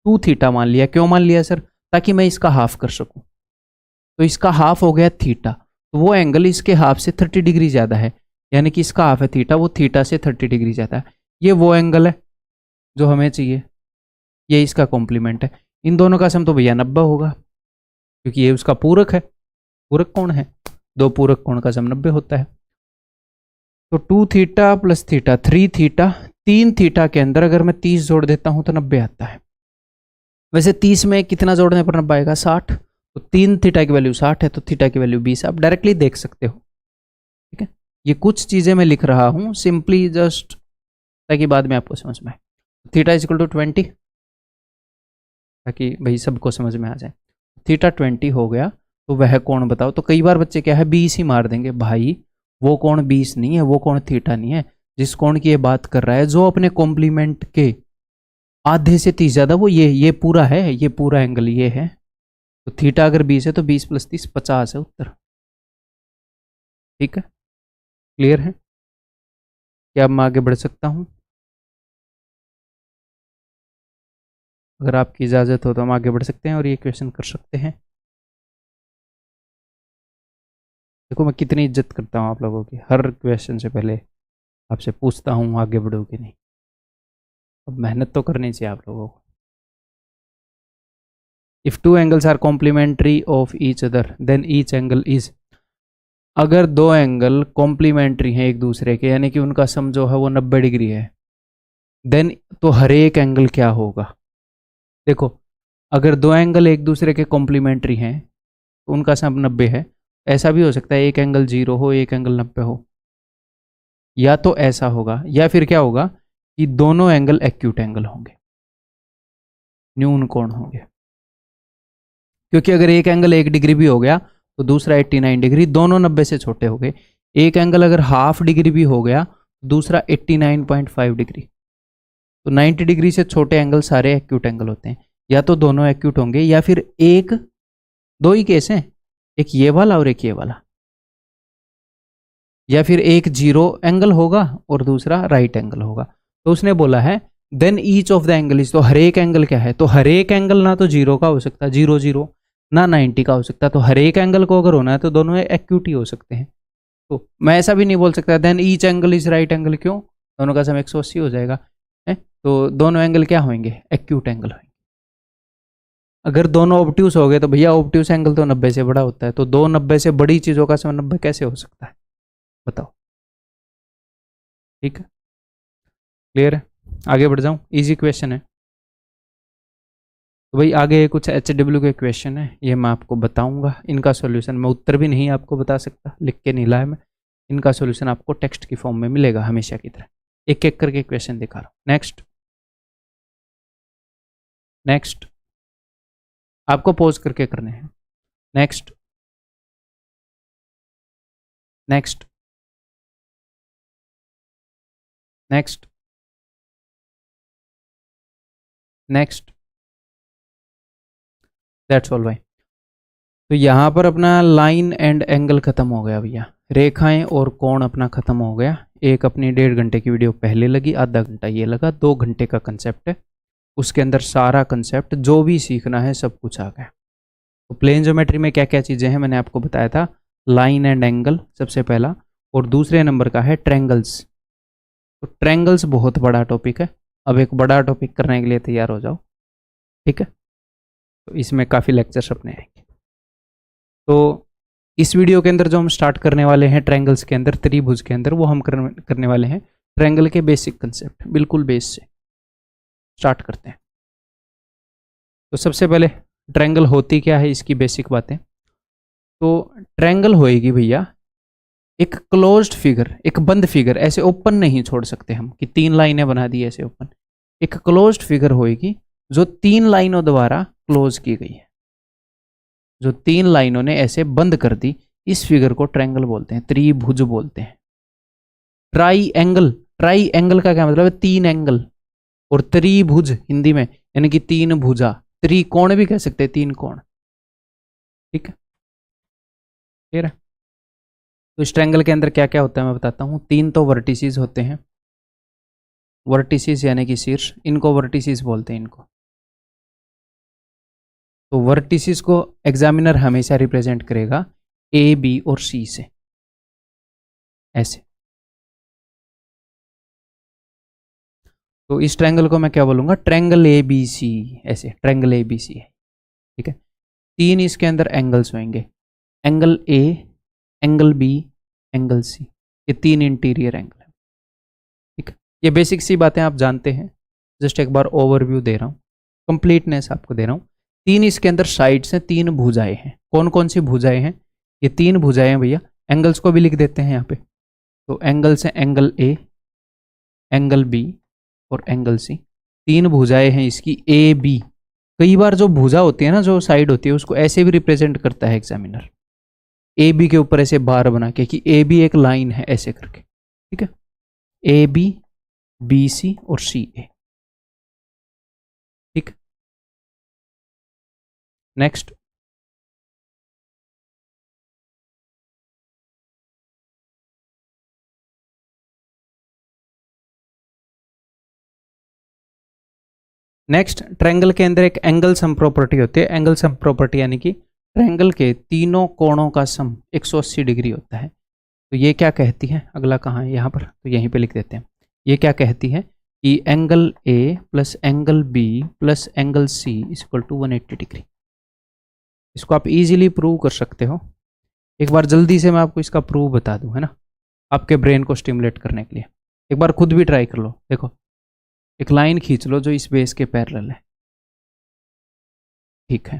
2 थीटा मान लिया। क्यों मान लिया सर? ताकि मैं इसका हाफ कर सकूं। तो इसका हाफ हो गया थीटा, तो वो एंगल इसके हाफ से 30 डिग्री ज्यादा है, यानी कि इसका हाफ है थीटा, वो थीटा से 30 डिग्री ज्यादा है। ये वो एंगल है जो हमें चाहिए, ये इसका कॉम्प्लीमेंट है। इन दोनों का सम तो भैया 90 होगा, क्योंकि ये उसका पूरक है। पूरक कौन है? दो पूरक कोण का सम 90 होता है। तो 2 theta plus theta 3 theta, 3 theta के अंदर अगर मैं 30 जोड़ देता हूं तो 90 आता है। वैसे 30 में कितना जोड़ने पर 90 आएगा? 60। तो 3 थीटा की वैल्यू 60 है, तो थीटा की वैल्यू 20। आप डायरेक्टली देख सकते हो, ठीक है। ये कुछ चीजें मैं लिख रहा हूं सिंपली जस्ट ताकि बाद में आपको समझ में आए। थीटा इज इक्वल टू 20, ताकि भाई सबको समझ में आ जाए। थीटा 20 हो गया, तो वह कोण बताओ। तो कई बार बच्चे क्या है 20 ही मार देंगे। भाई वो कोण 20 नहीं है, वो कोण थीटा नहीं है। जिस कोण की ये बात कर रहा है, जो अपने कॉम्प्लीमेंट के आधे से 30 ज्यादा, वो ये पूरा है, ये पूरा एंगल ये है। तो थीटा अगर 20 है तो 20 + 30 50 है उत्तर। ठीक है, क्लियर है? क्या अब मैं आगे बढ़ सकता हूं? अगर आपकी इजाजत हो तो हम आगे बढ़ सकते हैं और ये क्वेश्चन कर सकते हैं। देखो मैं कितनी इज्जत करता हूँ आप लोगों की, हर क्वेश्चन से पहले आपसे पूछता हूँ आगे बढ़ो कि नहीं। अब मेहनत तो करनी चाहिए आप लोगों को। If two angles are complementary of each other then each angle is. अगर दो एंगल कॉम्प्लीमेंट्री हैं एक दूसरे के, यानी कि उनका सम जो है वो 90 डिग्री है, देन तो हर एक एंगल क्या होगा? देखो, अगर दो एंगल एक दूसरे के कॉम्प्लीमेंट्री हैं तो उनका सम 90 है। ऐसा भी हो सकता है एक एंगल 0 हो, एक एंगल 90 हो। या तो ऐसा होगा, या फिर क्या होगा कि दोनों एंगल एक्यूट एंगल होंगे, न्यून कोण होंगे। क्योंकि अगर एक एंगल 1 डिग्री भी हो गया तो दूसरा 89 डिग्री, दोनों 90 से छोटे हो गए। एक एंगल अगर हाफ डिग्री भी हो गया तो दूसरा 89.5 डिग्री। तो 90 डिग्री से छोटे एंगल सारे एक्यूट एंगल होते हैं। या तो दोनों एक्यूट होंगे, या फिर एक, दो ही केस हैं, एक ये वाला और एक ये वाला। या फिर एक 0 एंगल होगा और दूसरा राइट एंगल होगा। तो उसने बोला है then each of the angle is, तो हर एक एंगल क्या है? तो हर एक एंगल ना तो 0 का हो सकता, 0 0, ना 90 का हो सकता। तो हर एक एंगल को अगर होना है तो दोनों एक्यूट ही हो सकते हैं। तो मैं ऐसा भी नहीं बोल सकता then each angle is right angle, क्यों? दोनों का सम 180 हो जाएगा है? तो दोनों एंगल क्या होंगे? एक्यूट एंगल होंगे। अगर दोनों ऑब्ट्यूस हो गए तो भैया ऑब्ट्यूस एंगल तो 90 से बड़ा होता है, तो दो 90 से बड़ी चीजों का सम 90 कैसे हो सकता है? बताओ। ठीक है, क्लियर है? आगे बढ़ जाऊं, इजी क्वेश्चन है। तो भाई आगे कुछ HW के क्वेश्चन है, ये मैं आपको बताऊंगा। इनका सॉल्यूशन मैं उत्तर भी नहीं आपको बता सकता, लिख के नहीं लाया मैं। इनका सॉल्यूशन आपको टेक्स्ट की फॉर्म में मिलेगा हमेशा की तरह। एक एक करके क्वेश्चन दिखा रहा हूँ। नेक्स्ट, नेक्स्ट आपको पॉज करके करने हैं। Next, next, next, next. That's all भाई। तो यहाँ पर अपना लाइन एंड एंगल खत्म हो गया भैया, रेखाएं और कोण अपना खत्म हो गया। एक अपनी 1.5 घंटे की वीडियो पहले लगी, आधा घंटा ये लगा, 2 घंटे का कंसेप्ट है। उसके अंदर सारा कंसेप्ट जो भी सीखना है सब कुछ आ गया। तो प्लेन ज्योमेट्री में क्या क्या चीज़ें हैं मैंने आपको बताया था। लाइन एंड एंगल सबसे पहला, और दूसरे नंबर का है ट्रैंगल्स। तो ट्रैंगल्स बहुत बड़ा टॉपिक है। अब एक बड़ा टॉपिक करने के लिए तैयार हो जाओ, ठीक है? तो इसमें काफ़ी लेक्चर्स अपने आएंगे। तो इस वीडियो के अंदर जो हम स्टार्ट करने वाले हैं ट्रैंगल्स के अंदर, त्रिभुज के अंदर, वो हम करने वाले हैं ट्रैंगल के बेसिक कंसेप्ट, बिल्कुल बेस से स्टार्ट करते हैं। तो सबसे पहले ट्रैंगल होती क्या है, इसकी बेसिक बातें। तो ट्रैंगल होएगी भैया एक क्लोज्ड फिगर, एक बंद फिगर। ऐसे ओपन नहीं छोड़ सकते हम कि 3 लाइनें बना दी ऐसे ओपन। एक क्लोज्ड फिगर होएगी जो 3 लाइनों द्वारा क्लोज की गई है, जो 3 लाइनों ने ऐसे बंद कर दी। इस फिगर को ट्रैंगल बोलते हैं, त्रिभुज बोलते हैं। ट्राई एंगल, ट्राई एंगल का क्या मतलब है? 3 एंगल। और त्रिभुज हिंदी में यानी कि 3 भुजा, त्रिकोण भी कह सकते हैं, 3 कोण। ठीक है, क्लियर है? तो इस ट्रायंगल के अंदर क्या क्या होता है मैं बताता हूँ। 3 तो वर्टिसेस होते हैं, वर्टिसेस यानी कि शीर्ष, इनको वर्टिसेस बोलते हैं इनको। तो वर्टिसेस को एग्जामिनर हमेशा रिप्रेजेंट करेगा A, B और C से, ऐसे। तो इस ट्रायंगल को मैं क्या बोलूँगा? ट्रायंगल ABC, ऐसे ट्रायंगल ABC है, ठीक है? 3 इसके अंदर एंगल्स होंगे, angle A, angle B, angle C। ये 3 इंटीरियर एंगल है, ठीक है? ये बेसिक सी बातें आप जानते हैं, जस्ट एक बार ओवरव्यू दे रहा हूँ, कंप्लीटनेस आपको दे रहा हूँ। 3 इसके अंदर साइड्स हैं, 3 भुजाएं हैं। कौन कौन सी भुजाएं हैं? ये 3 भुजाएं हैं भैया। एंगल्स को भी लिख देते हैं यहाँ पे। तो एंगल्स हैं एंगल A, एंगल B और एंगल C। 3 भुजाएं हैं इसकी A, B। कई बार जो भुजा होती है ना, जो साइड होती है, उसको ऐसे भी रिप्रेजेंट करता है एग्जामिनर, ए बी के ऊपर ऐसे बार बना के कि ए बी एक लाइन है ऐसे करके, ठीक है, ए बी सी और सी ए, ठीक। नेक्स्ट, नेक्स्ट ट्रायंगल के अंदर एक एंगल सम प्रॉपर्टी होती है। एंगल सम प्रॉपर्टी यानी कि ट्रायंगल के तीनों कोणों का सम 180 डिग्री होता है। तो ये क्या कहती है, अगला कहाँ है, यहाँ पर, तो यहीं पे लिख देते हैं। ये क्या कहती है कि angle A plus angle B plus angle C is equal to 180 degree. इसको आप इजीली प्रूव कर सकते हो। एक बार जल्दी से मैं आपको इसका प्रूव बता दूं, है ना, आपके ब्रेन को स्टिमुलेट करने के लिए। एक बार खुद भी ट्राई कर लो। देखो, एक लाइन खींच लो जो इस बेस के पैरेलल है, ठीक है।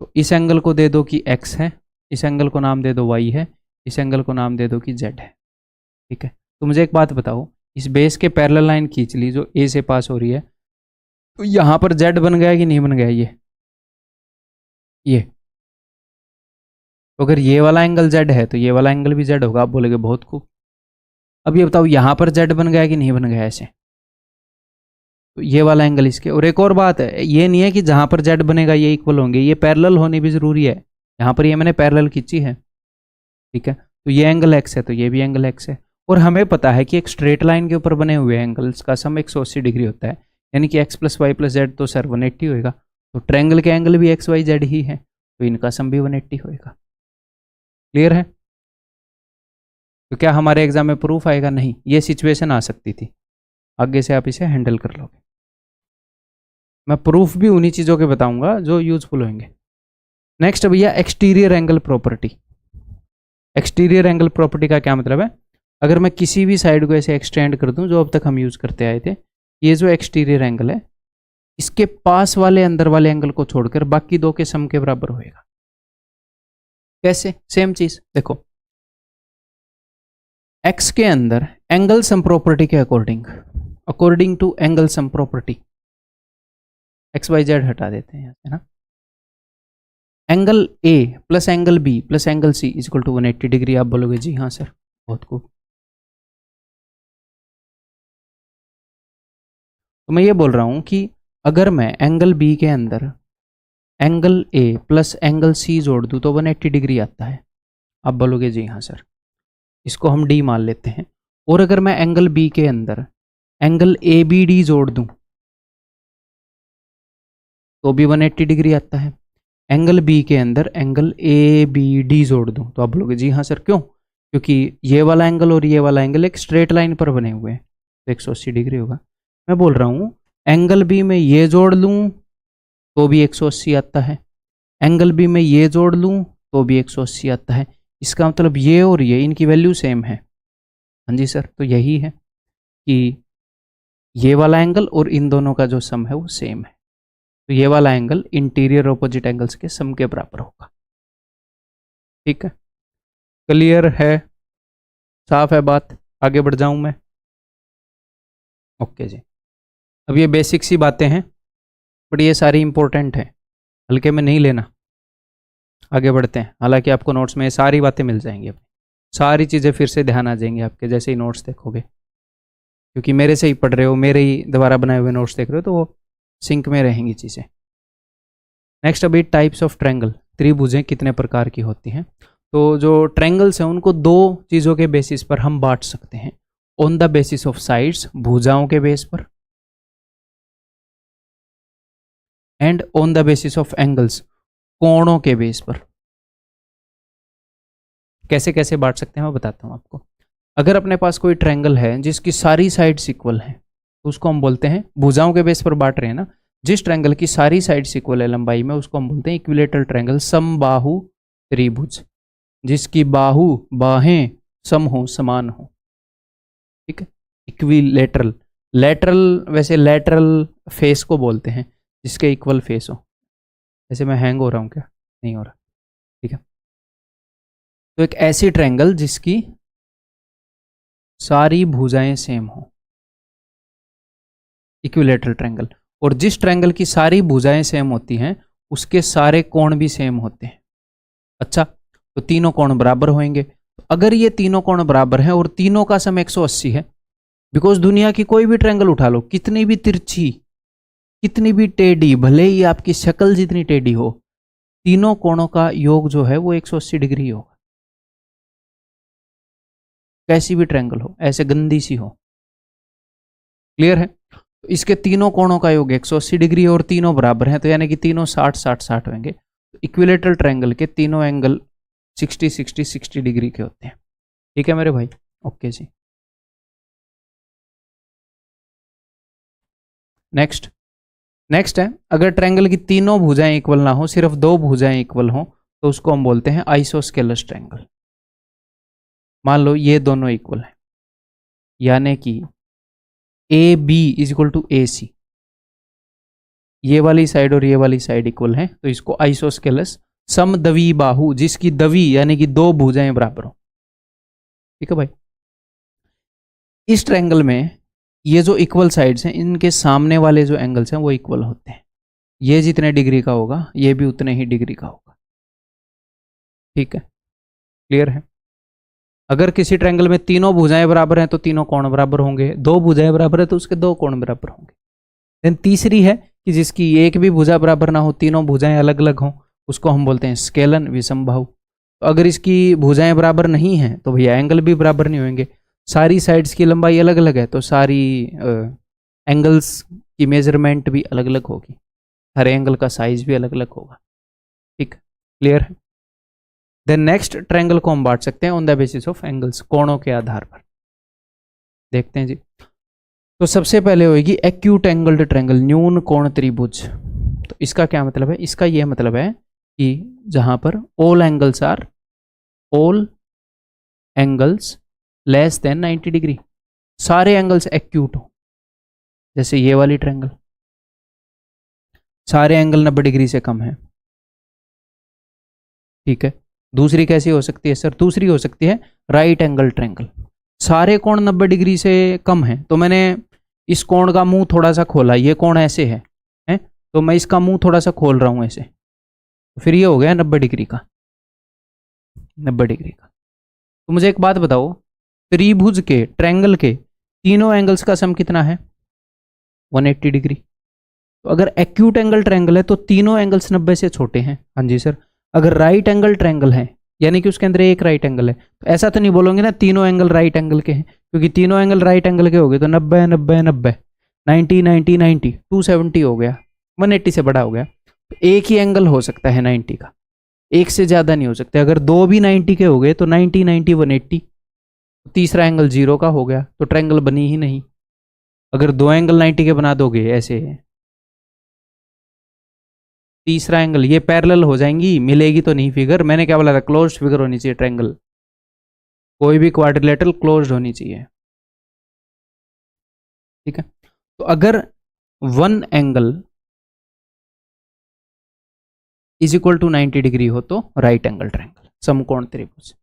तो इस एंगल को दे दो कि x है, इस एंगल को नाम दे दो y है, इस एंगल को नाम दे दो कि z है, ठीक है। तो मुझे एक बात बताओ, इस बेस के पैरेलल लाइन खींच ली जो a से पास हो रही है, तो यहाँ पर z बन गया कि नहीं बन गया, ये तो अगर ये वाला एंगल z है तो ये वाला एंगल भी z होगा। आप बोलोगे बहुत खूब। अब ये बताओ यहाँ पर z बन गया कि नहीं बन गया ऐसे, तो ये वाला एंगल इसके। और एक और बात है, ये नहीं है कि जहां पर z बनेगा ये इक्वल होंगे, ये पैरेलल होने भी जरूरी है। यहाँ पर ये मैंने पैरेलल खींची है, ठीक है, तो ये एंगल x है तो ये भी एंगल x है। और हमें पता है कि एक स्ट्रेट लाइन के ऊपर बने हुए एंगल्स का सम 180 डिग्री होता है, यानी कि x plus Y plus Z तो सर 180 होएगा। तो ट्रायंगल के एंगल भी एक्स वाई जेड ही है, तो इनका सम भी 180 होएगा। क्लियर है? तो क्या हमारे एग्जाम में प्रूफ आएगा? नहीं, ये सिचुएशन आ सकती थी, आगे से आप इसे हैंडल कर लोगे। मैं प्रूफ भी उन्हीं चीज़ों के बताऊंगा जो यूजफुल होंगे। नेक्स्ट भैया, exterior angle property. Exterior angle property का क्या मतलब है? अगर मैं किसी भी साइड को ऐसे एक्सटेंड कर दूं, जो अब तक हम यूज करते आए थे, ये जो एक्सटीरियर एंगल है, इसके पास वाले अंदर वाले एंगल को छोड़कर बाकी दो के सम के बराबर होएगा। कैसे? सेम चीज देखो, x के अंदर एंगल सम प्रॉपर्टी के according, according to angle sum property, x Y Z हटा देते हैं, है ना, angle A plus angle B plus angle C is equal to 180 degree. आप बोलोगे जी हाँ सर, बहुत खूब। तो मैं ये बोल रहा हूं कि अगर मैं एंगल बी के अंदर angle A plus angle C जोड़ दूं तो 180 डिग्री आता है। आप बोलोगे जी हाँ सर, इसको हम डी मान लेते हैं। और अगर मैं एंगल बी के अंदर एंगल ए बी डी जोड़ दूं तो भी 180 डिग्री आता है। एंगल बी के अंदर एंगल ए बी डी जोड़ दूं तो आप बोलोगे जी हाँ सर, क्यों? क्योंकि ये वाला एंगल और ये वाला एंगल एक स्ट्रेट लाइन पर बने हुए हैं, तो 180 डिग्री होगा। मैं बोल रहा हूँ एंगल बी में ये जोड़ लूँ तो भी 180 आता है, एंगल बी में ये जोड़ लूँ तो भी 180 आता है। इसका मतलब ये और ये, इनकी वैल्यू सेम है। हाँ जी सर, तो यही है कि ये वाला एंगल और इन दोनों का जो सम है वो सेम है, तो ये वाला एंगल इंटीरियर ऑपोजिट एंगल्स के सम के बराबर होगा। ठीक है, क्लियर है, साफ है बात? आगे बढ़ जाऊं मैं? ओके जी। अब ये बेसिक सी बातें हैं, बट ये सारी इंपॉर्टेंट है, हल्के में नहीं लेना। आगे बढ़ते हैं। हालांकि आपको नोट्स में सारी बातें मिल जाएंगी, अपनी सारी चीज़ें फिर से ध्यान आ जाएंगी आपके जैसे ही नोट्स देखोगे, क्योंकि मेरे से ही पढ़ रहे हो, मेरे ही द्वारा बनाए हुए नोट्स देख रहे हो, तो वो सिंक में रहेंगी चीज़ें। नेक्स्ट अभी टाइप्स ऑफ ट्रायंगल, त्रिभुजें कितने प्रकार की होती हैं। तो जो ट्रायंगल्स हैं उनको दो चीज़ों के बेसिस पर हम बांट सकते हैं, on the basis of sides, भुजाओं के बेस पर, and on the basis of angles, कोणों के बेस पर। कैसे कैसे बांट सकते हैं मैं बताता हूं आपको। अगर अपने पास कोई ट्रायंगल है जिसकी सारी साइड्स इक्वल हैं, तो उसको हम बोलते हैं, भुजाओं के बेस पर बांट रहे हैं ना, जिस ट्रायंगल की सारी साइड्स इक्वल है लंबाई में, उसको हम बोलते हैं इक्विलेटरल ट्रायंगल, समबाहु त्रिभुज, जिसकी बाहु बाहें सम हो, समान हो। ठीक है, इक्विलेटरल। लेटरल, वैसे लेटरल फेस को बोलते हैं जिसके इक्वल फेस हो। ऐसे मैं हैंग हो रहा हूँ क्या? नहीं हो रहा, ठीक है। तो एक ऐसी ट्रायंगल जिसकी सारी भुजाएं सेम हो, इक्विलेटरल ट्रायंगल। और जिस ट्रायंगल की सारी भुजाएं सेम होती हैं उसके सारे कोण भी सेम होते हैं। अच्छा, तो तीनों कोण बराबर होंगे। अगर ये तीनों कोण बराबर हैं और तीनों का सम 180 है, बिकॉज दुनिया की कोई भी ट्रायंगल उठा लो, कितनी भी तिरछी, कितनी भी टेढ़ी, भले ही आपकी शक्ल जितनी टेढ़ी हो, तीनों कोणों का योग जो है वो 180 डिग्री होगा। कैसी भी ट्रायंगल हो, ऐसे गंदी सी हो। क्लियर है? तो इसके तीनों कोणों का योग 180 डिग्री और तीनों बराबर हैं, तो यानी कि तीनों 60 60 60 होंगे। तो इक्विलेटरल ट्रायंगल के तीनों एंगल 60 60 60 डिग्री के होते हैं। ठीक है मेरे भाई? ओके जी। नेक्स्ट है, अगर ट्रायंगल की तीनों भुजाएं इक्वल ना हो, सिर्फ दो भुजाएं इक्वल हो, तो उसको हम बोलते हैं आइसोस्केलस ट्रायंगल। मान लो ये दोनों इक्वल है, यानी कि A B is equal to A C, ये वाली साइड और ये वाली साइड इक्वल है, तो इसको आइसोस्केलस समद्वी बाहु, जिसकी दवी यानी कि दो भुजाएं बराबर हो। ठीक है भाई? इस ट्रायंगल में ये जो इक्वल साइड्स हैं, इनके सामने वाले जो एंगल्स हैं वो इक्वल होते हैं। ये जितने डिग्री का होगा ये भी उतने ही डिग्री का होगा। ठीक है? क्लियर है? अगर किसी ट्रायंगल में तीनों भुजाएं बराबर हैं तो तीनों कोण बराबर होंगे, दो भुजाएं बराबर है तो उसके दो कोण बराबर होंगे। देन तीसरी है कि जिसकी एक भी भुजा बराबर ना हो, तीनों भुजाएं अलग अलग हों, उसको हम बोलते हैं स्केलन विषमबाहु। तो अगर इसकी भुजाएं बराबर नहीं हैं तो भैया एंगल भी बराबर नहीं होंगे। सारी साइड्स की लंबाई अलग अलग है तो सारी एंगल्स की मेजरमेंट भी अलग अलग होगी, हर एंगल का साइज भी अलग अलग होगा। ठीक, क्लियर है? देन नेक्स्ट, ट्रायंगल को हम बांट सकते हैं on the basis of angles, कोणों के आधार पर। देखते हैं जी। तो सबसे पहले होगी एक्यूट एंगल्ड ट्रायंगल, न्यून कोण त्रिभुज। तो इसका क्या मतलब है? इसका यह मतलब है कि जहां पर all angles less than 90 degree, सारे एंगल्स एक्यूट हो। जैसे ये वाली ट्रायंगल, सारे एंगल 90 डिग्री से कम है। ठीक है? दूसरी कैसी हो सकती है सर? दूसरी हो सकती है राइट एंगल ट्रायंगल, सारे कोण 90 डिग्री से कम है। तो मैंने इस कोण का मुंह थोड़ा सा खोला, ये कोण ऐसे है, तो मैं इसका मुंह थोड़ा सा खोल रहा हूं ऐसे, तो फिर ये हो गया 90 डिग्री का, 90 डिग्री का। तो मुझे एक बात बताओ, त्रिभुज के, ट्रायंगल के तीनों एंगल्स का सम कितना है? 180 डिग्री। तो अगर एक्यूट एंगल ट्रायंगल है तो तीनों एंगल्स 90 से छोटे हैं। हाँ जी सर। अगर राइट एंगल ट्रायंगल है, यानी कि उसके अंदर एक राइट एंगल है, तो ऐसा तो नहीं बोलोगे ना तीनों एंगल राइट एंगल के हैं, क्योंकि तीनों एंगल राइट एंगल के हो गए तो 90 90 90 90 90 90 270 हो गया, 180 से बड़ा हो गया। तो एक ही एंगल हो सकता है 90 का, एक से ज़्यादा नहीं हो सकते। अगर दो भी 90 के हो गए तो 90 90 180, तीसरा एंगल 0 का हो गया, तो ट्रायंगल बनी ही नहीं। अगर दो एंगल 90 के बना दोगे ऐसे, तीसरा एंगल ये पैरेलल हो जाएंगी, मिलेगी तो नहीं फिगर। मैंने क्या बोला था? क्लोज्ड फिगर होनी चाहिए ट्रायंगल, कोई भी क्वाड्रिलेटरल क्लोज्ड होनी चाहिए। ठीक है? तो अगर one angle is equal to 90 degree हो तो राइट एंगल ट्रायंगल, समकोण त्रिभुज।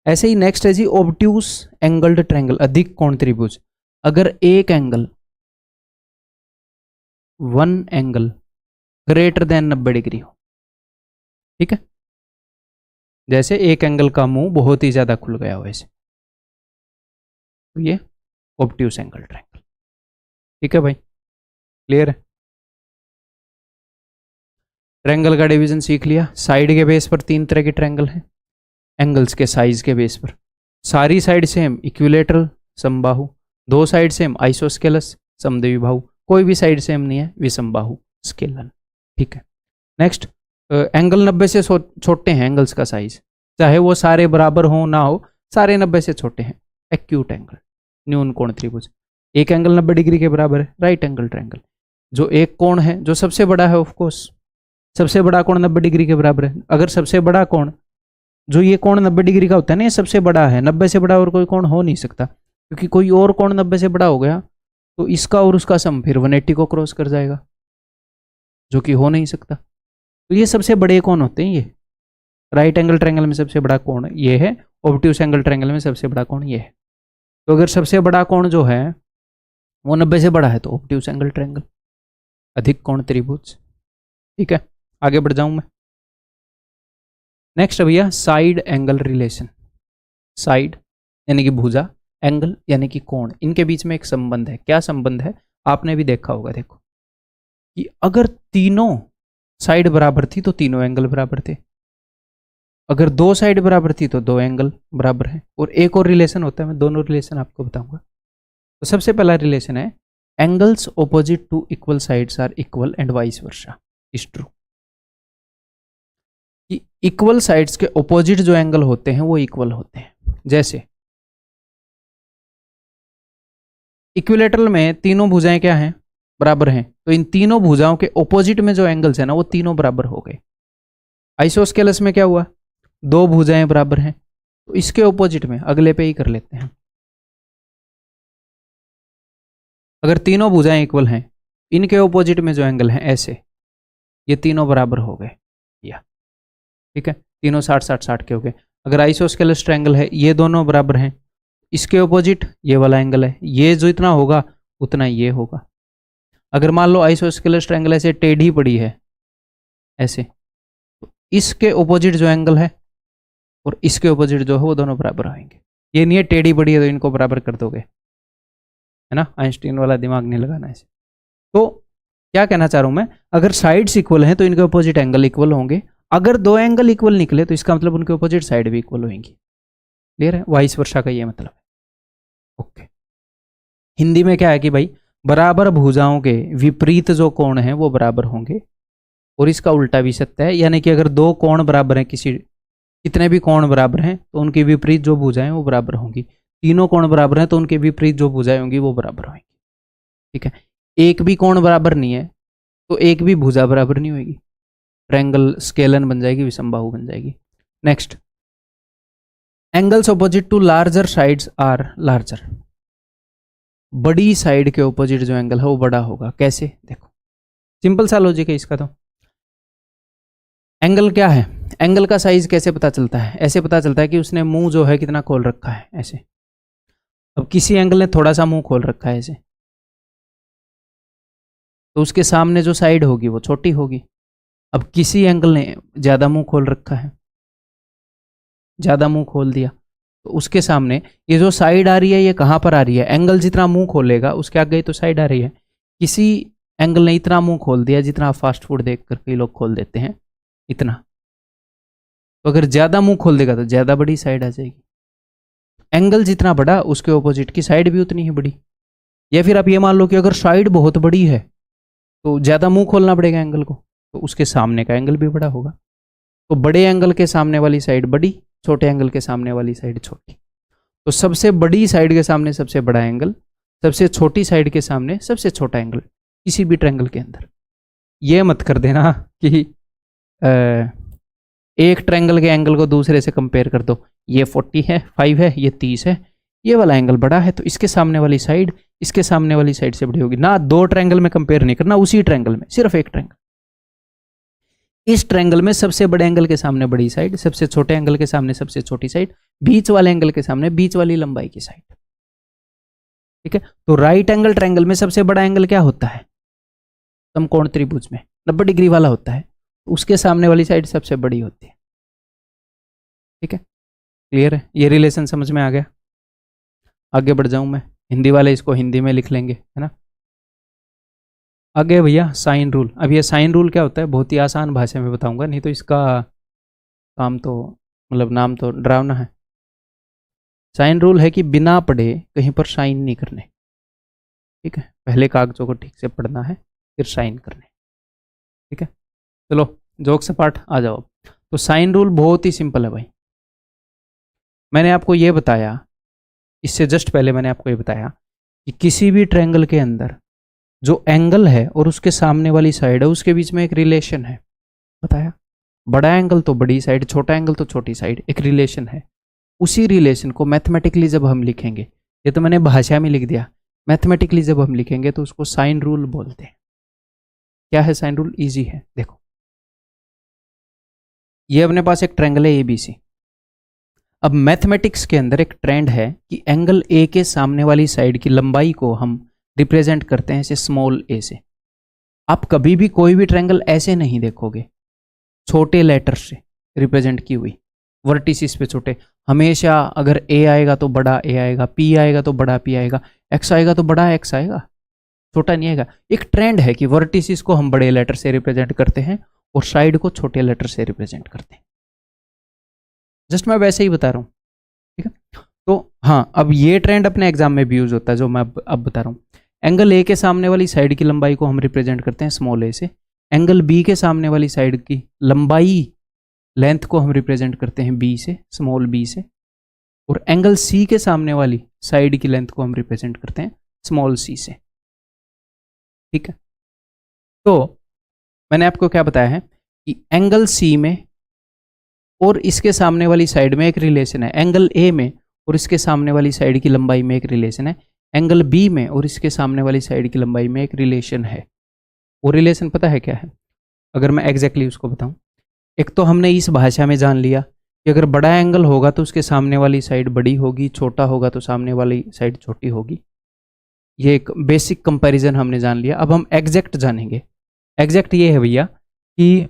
ऐसे ही नेक्स्ट है जी ऑब्ट्यूस एंगल्ड ट्रायंगल, अधिक कोण त्रिभुज। अगर एक angle, one angle greater than 90 degree हो, ठीक है, जैसे एक एंगल का मुंह बहुत ही ज्यादा खुल गया हो ऐसे, तो ये ऑब्ट्यूस एंगल ट्रायंगल। ठीक है भाई? क्लियर है? ट्रायंगल का डिवीजन सीख लिया। साइड के बेस पर तीन तरह के ट्रायंगल हैं, एंगल्स के साइज के बेस पर। सारी साइड सेम इक्विलेटरल समबाहु, दो साइड सेम आइसोस्केलस समद्विबाहु, कोई भी साइड सेम नहीं है विषमबाहु स्केलन। ठीक है? नेक्स्ट, एंगल 90 से छोटे हैं एंगल्स का साइज, चाहे वो सारे बराबर हो ना हो, सारे 90 से छोटे हैं। एक्यूट एंगल, न्यून कोण त्रिभुज। एक एंगल 90 डिग्री के बराबर है, राइट एंगल ट्रायंगल। जो एक कोण है जो सबसे बड़ा है, ऑफ कोर्स सबसे बड़ा कोण 90 डिग्री के बराबर है। अगर सबसे बड़ा कोण, जो ये कोण 90 डिग्री का होता है ना, ये सबसे बड़ा है, 90 से बड़ा और कोई कोण हो नहीं सकता, क्योंकि कोई और कोण 90 से बड़ा हो गया तो इसका और उसका सम फिर 180 को क्रॉस कर जाएगा, जो कि हो नहीं सकता। तो ये सबसे बड़े कोण होते हैं। ये राइट एंगल ट्रायंगल में सबसे बड़ा कोण ये है, ऑब्ट्यूस एंगल ट्रायंगल में सबसे बड़ा कोण ये है। तो अगर सबसे बड़ा कोण जो है वो 90 से बड़ा है तो ऑब्ट्यूस एंगल ट्रायंगल, अधिक कोण त्रिभुज। ठीक है, आगे बढ़ जाऊं मैं। नेक्स्ट भैया साइड एंगल रिलेशन। साइड यानी कि भुजा, एंगल यानी कि कोण, इनके बीच में एक संबंध है। क्या संबंध है? आपने भी देखा होगा, देखो कि अगर तीनों साइड बराबर थी तो तीनों एंगल बराबर थे, अगर दो साइड बराबर थी तो दो एंगल बराबर है। और एक और रिलेशन होता है, मैं दोनों रिलेशन आपको बताऊंगा। तो सबसे पहला रिलेशन है angles opposite to equal sides are equal and vice versa is true. कि इक्वल साइड्स के ऑपोजिट जो एंगल होते हैं वो इक्वल होते हैं। जैसे इक्विलेटरल में तीनों भुजाएं क्या हैं? बराबर हैं। तो इन तीनों भुजाओं के ऑपोजिट में जो एंगल्स है ना वो तीनों बराबर हो गए। आइसोस्केलस में क्या हुआ? दो भुजाएं बराबर हैं, तो इसके ऑपोजिट में अगले पे ही कर लेते हैं। अगर तीनों भुजाएं इक्वल हैं, इनके ऑपोजिट में जो एंगल है ऐसे, ये तीनों बराबर हो गए या, ठीक है, तीनों 60-60-60 के हो गए। अगर आइसोस्केलस ट्रायंगल है, ये दोनों बराबर हैं, इसके ऑपोजिट ये वाला एंगल है, ये जो इतना होगा उतना ये होगा। अगर मान लो आइसोस्केलस ट्रायंगल ऐसे टेढ़ी पड़ी है ऐसे, तो इसके ऑपोजिट जो एंगल है और इसके ऑपोजिट जो है वो दोनों बराबर आएंगे। ये नहीं है टेढ़ी पड़ी है तो इनको बराबर कर दोगे, है ना, आइंस्टीन वाला दिमाग नहीं लगाना ऐसे। तो क्या कहना चाह रहा हूं मैं, अगर साइड्स इक्वल हैं तो इनके ऑपोजिट एंगल इक्वल होंगे। अगर दो एंगल इक्वल निकले तो इसका मतलब उनके ऑपोजिट साइड भी इक्वल होंगी। क्लियर है? वाइस वर्षा का ये मतलब है। ओके, हिंदी में क्या है कि भाई बराबर भुजाओं के विपरीत जो कोण हैं वो बराबर होंगे, और इसका उल्टा भी सत्य है। यानी कि अगर दो कोण बराबर हैं, कितने भी कोण बराबर हैं तो उनके विपरीत जो भुजाएं वो बराबर होंगी। तीनों कोण बराबर हैं तो उनके विपरीत जो भुजाएं होंगी वो बराबर होंगी। ठीक है, एक भी कोण बराबर नहीं है तो एक भी भुजा बराबर नहीं होगी, ट्रायंगल स्केलन बन जाएगी, विषमबाहु बन जाएगी। Next, angles opposite to larger sides are larger. बड़ी साइड के ऑपोजिट जो एंगल है वो बड़ा होगा। कैसे? देखो, सिंपल सा लॉजिक है इसका। तो एंगल क्या है, एंगल का साइज कैसे पता चलता है? ऐसे पता चलता है कि उसने मुंह जो है कितना खोल रखा है ऐसे। अब किसी एंगल ने थोड़ा सा मुंह खोल रखा है ऐसे, तो उसके सामने जो साइड होगी वो छोटी होगी। अब किसी एंगल ने ज़्यादा मुंह खोल रखा है, ज़्यादा मुंह खोल दिया, तो उसके सामने ये जो साइड आ रही है ये कहाँ पर आ रही है? एंगल जितना मुंह खोलेगा उसके आगे तो साइड आ रही है। किसी एंगल ने इतना मुंह खोल दिया जितना आप फास्ट फूड देख कर कई लोग खोल देते हैं, इतना। तो अगर ज़्यादा मुंह खोल देगा तो ज़्यादा बड़ी साइड आ जाएगी। एंगल जितना बड़ा उसके ऑपोजिट की साइड भी उतनी ही बड़ी। या फिर आप ये मान लो कि अगर साइड बहुत बड़ी है तो ज़्यादा मुंह खोलना पड़ेगा एंगल को, तो उसके सामने का एंगल भी बड़ा होगा। तो बड़े एंगल के सामने वाली साइड बड़ी, छोटे एंगल के सामने वाली साइड छोटी। तो सबसे बड़ी साइड के सामने सबसे बड़ा एंगल, सबसे छोटी साइड के सामने सबसे छोटा एंगल किसी भी ट्रायंगल के अंदर। ये मत कर देना कि एक ट्रायंगल के एंगल को दूसरे से कंपेयर कर दो, ये 40 है, 5 है, ये 30 है, ये वाला एंगल बड़ा है तो इसके सामने वाली साइड इसके सामने वाली साइड से बड़ी होगी ना। दो ट्रायंगल में कंपेयर नहीं करना, उसी ट्रायंगल में सिर्फ एक ट्रायंगल। इस ट्रायंगल में सबसे बड़े एंगल के सामने बड़ी साइड, सबसे छोटे एंगल के सामने सबसे छोटी साइड, बीच वाले एंगल के सामने बीच वाली लंबाई की साइड। ठीक है, तो राइट एंगल ट्रायंगल में सबसे बड़ा एंगल क्या होता है? समकोण त्रिभुज में 90 डिग्री वाला होता है, उसके सामने वाली साइड सबसे बड़ी होती है। ठीक है, क्लियर है? ये रिलेशन समझ में आ गया? आगे बढ़ जाऊं मैं, हिंदी वाले इसको हिंदी में लिख लेंगे, है ना। आगे भैया साइन रूल। अब ये साइन रूल क्या होता है बहुत ही आसान भाषा में बताऊंगा, नहीं तो इसका काम तो मतलब नाम तो डरावना है। साइन रूल है कि बिना पढ़े कहीं पर साइन नहीं करने। ठीक है, पहले कागजों को ठीक से पढ़ना है फिर साइन करने। ठीक है, चलो जोक सपाट आ जाओ। तो साइन रूल बहुत ही सिंपल है भाई। मैंने आपको ये बताया, इससे जस्ट पहले मैंने आपको ये बताया कि किसी भी ट्रायंगल के अंदर जो एंगल है और उसके सामने वाली साइड है उसके बीच में एक रिलेशन है। बताया, बड़ा एंगल तो बड़ी साइड, छोटा एंगल तो छोटी साइड, एक रिलेशन है। उसी रिलेशन को मैथमेटिकली जब हम लिखेंगे, ये तो मैंने भाषा में लिख दिया, मैथमेटिकली जब हम लिखेंगे तो उसको साइन रूल बोलते हैं। क्या है साइन रूल? इजी है, देखो ये अपने पास एक ट्रायंगल है ABC। अब मैथमेटिक्स के अंदर एक ट्रेंड है कि एंगल A के सामने वाली साइड की लंबाई को हम रिप्रेजेंट करते हैं ऐसे स्मॉल a से। आप कभी भी कोई भी ट्रायंगल ऐसे नहीं देखोगे छोटे लेटर से रिप्रेजेंट की हुई, वर्टिसिस पे छोटे। हमेशा अगर ए आएगा तो बड़ा ए आएगा, पी आएगा तो बड़ा पी आएगा, एक्स आएगा तो बड़ा एक्स आएगा, छोटा नहीं आएगा। एक ट्रेंड है कि वर्टिसिस को हम बड़े लेटर से रिप्रेजेंट करते हैं और साइड को छोटे लेटर से रिप्रेजेंट करते हैं। जस्ट मैं वैसे ही बता रहा हूँ, ठीक है। तो हाँ, अब ये ट्रेंड अपने एग्जाम में भी यूज होता है जो मैं अब बता रहा हूँ। एंगल ए के सामने वाली साइड की लंबाई को हम रिप्रेजेंट करते हैं स्मॉल ए से, एंगल बी के सामने वाली साइड की लंबाई लेंथ को हम रिप्रेजेंट करते हैं बी से, स्मॉल बी से, और एंगल सी के सामने वाली साइड की लेंथ को हम रिप्रेजेंट करते हैं स्मॉल सी से, ठीक है। तो मैंने आपको क्या बताया है कि एंगल सी में और इसके सामने वाली साइड में एक रिलेशन है, एंगल ए में और इसके सामने वाली साइड की लंबाई में एक रिलेशन है, एंगल बी में और इसके सामने वाली साइड की लंबाई में एक रिलेशन है। वो रिलेशन पता है क्या है? अगर मैं एग्जैक्टली उसको बताऊं, एक तो हमने इस भाषा में जान लिया कि अगर बड़ा एंगल होगा तो उसके सामने वाली साइड बड़ी होगी, छोटा होगा तो सामने वाली साइड छोटी होगी। ये एक बेसिक कंपैरिजन हमने जान लिया। अब हम एग्जैक्ट जानेंगे। एग्जैक्ट ये है भैया कि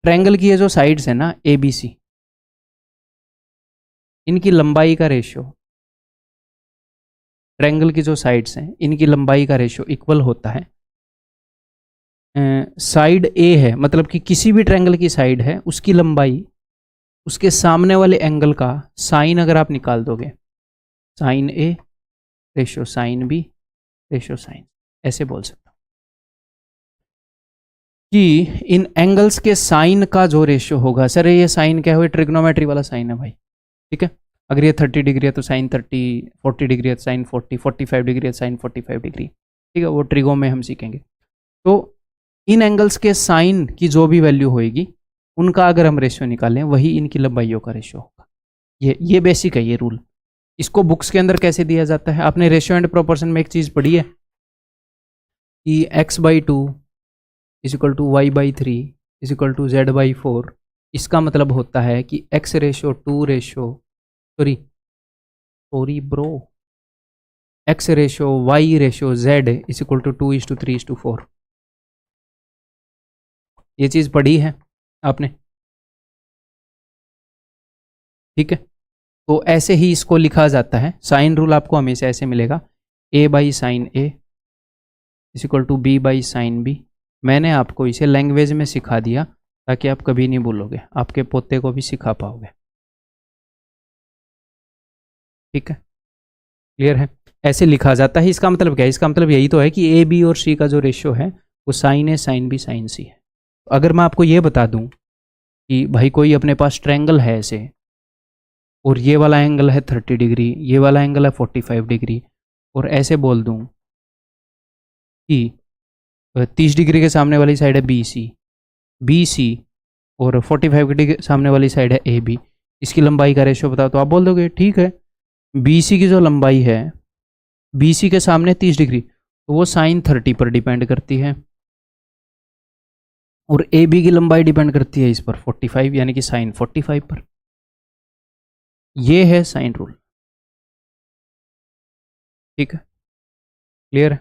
ट्रायंगल की ये जो साइड्स है ना ए बी सी, इनकी लंबाई का रेशियो, ट्रायंगल की जो साइड्स हैं इनकी लंबाई का रेशियो इक्वल होता है साइड ए है, मतलब कि किसी भी ट्रायंगल की साइड है उसकी लंबाई उसके सामने वाले एंगल का साइन अगर आप निकाल दोगे, sine A ratio sine B ratio sine, ऐसे बोल सकता हूँ कि इन एंगल्स के साइन का जो रेशियो होगा, सर ये साइन क्या है? ट्रिग्नोमेट्री वाला साइन है भाई, ठीक है। अगर ये 30 डिग्री है तो साइन 30, 40 डिग्री है तो साइन 40, 45 डिग्री है साइन 45 डिग्री, ठीक है। वो ट्रिगो में हम सीखेंगे। तो इन एंगल्स के साइन की जो भी वैल्यू होगी उनका अगर हम रेशियो निकालें वही इनकी लंबाइयों का रेशियो होगा। ये बेसिक है ये रूल। इसको बुक्स के अंदर कैसे दिया जाता है? आपने रेशियो एंड प्रोपोर्शन में एक चीज़ पढ़ी है कि x/2 is equal to y/3 is equal to z/4। इसका मतलब होता है कि x ratio 2 ratio sorry bro x ratio y ratio z is equal to 2:3:4। ये चीज़ पढ़ी है आपने, ठीक है। तो ऐसे ही इसको लिखा जाता है। साइन रूल आपको हमेशा ऐसे मिलेगा, a/sin a is equal to b/sin b। मैंने आपको इसे लैंग्वेज में सिखा दिया ताकि आप कभी नहीं भूलोगे, आपके पोते को भी सिखा पाओगे, ठीक है। क्लियर है? ऐसे लिखा जाता है। इसका मतलब क्या है? इसका मतलब यही तो है कि ए बी और सी का जो रेशियो है वो साइन ए साइन बी साइन सी है। अगर मैं आपको ये बता दूं कि भाई कोई अपने पास ट्रायंगल है ऐसे, और ये वाला एंगल है 30 डिग्री, ये वाला एंगल है 45 डिग्री, और ऐसे बोल दूं कि 30 डिग्री के सामने वाली साइड है बी सी और 45 डिग्री के सामने वाली साइड है ए बी, इसकी लंबाई का रेशियो बताओ, तो आप बोल दोगे ठीक है, बी सी की जो लंबाई है बी सी के सामने 30 डिग्री तो वो साइन 30 पर डिपेंड करती है, और ए बी की लंबाई डिपेंड करती है इस पर 45, यानी कि साइन 45 पर। ये है साइन रूल, ठीक है। क्लियर है?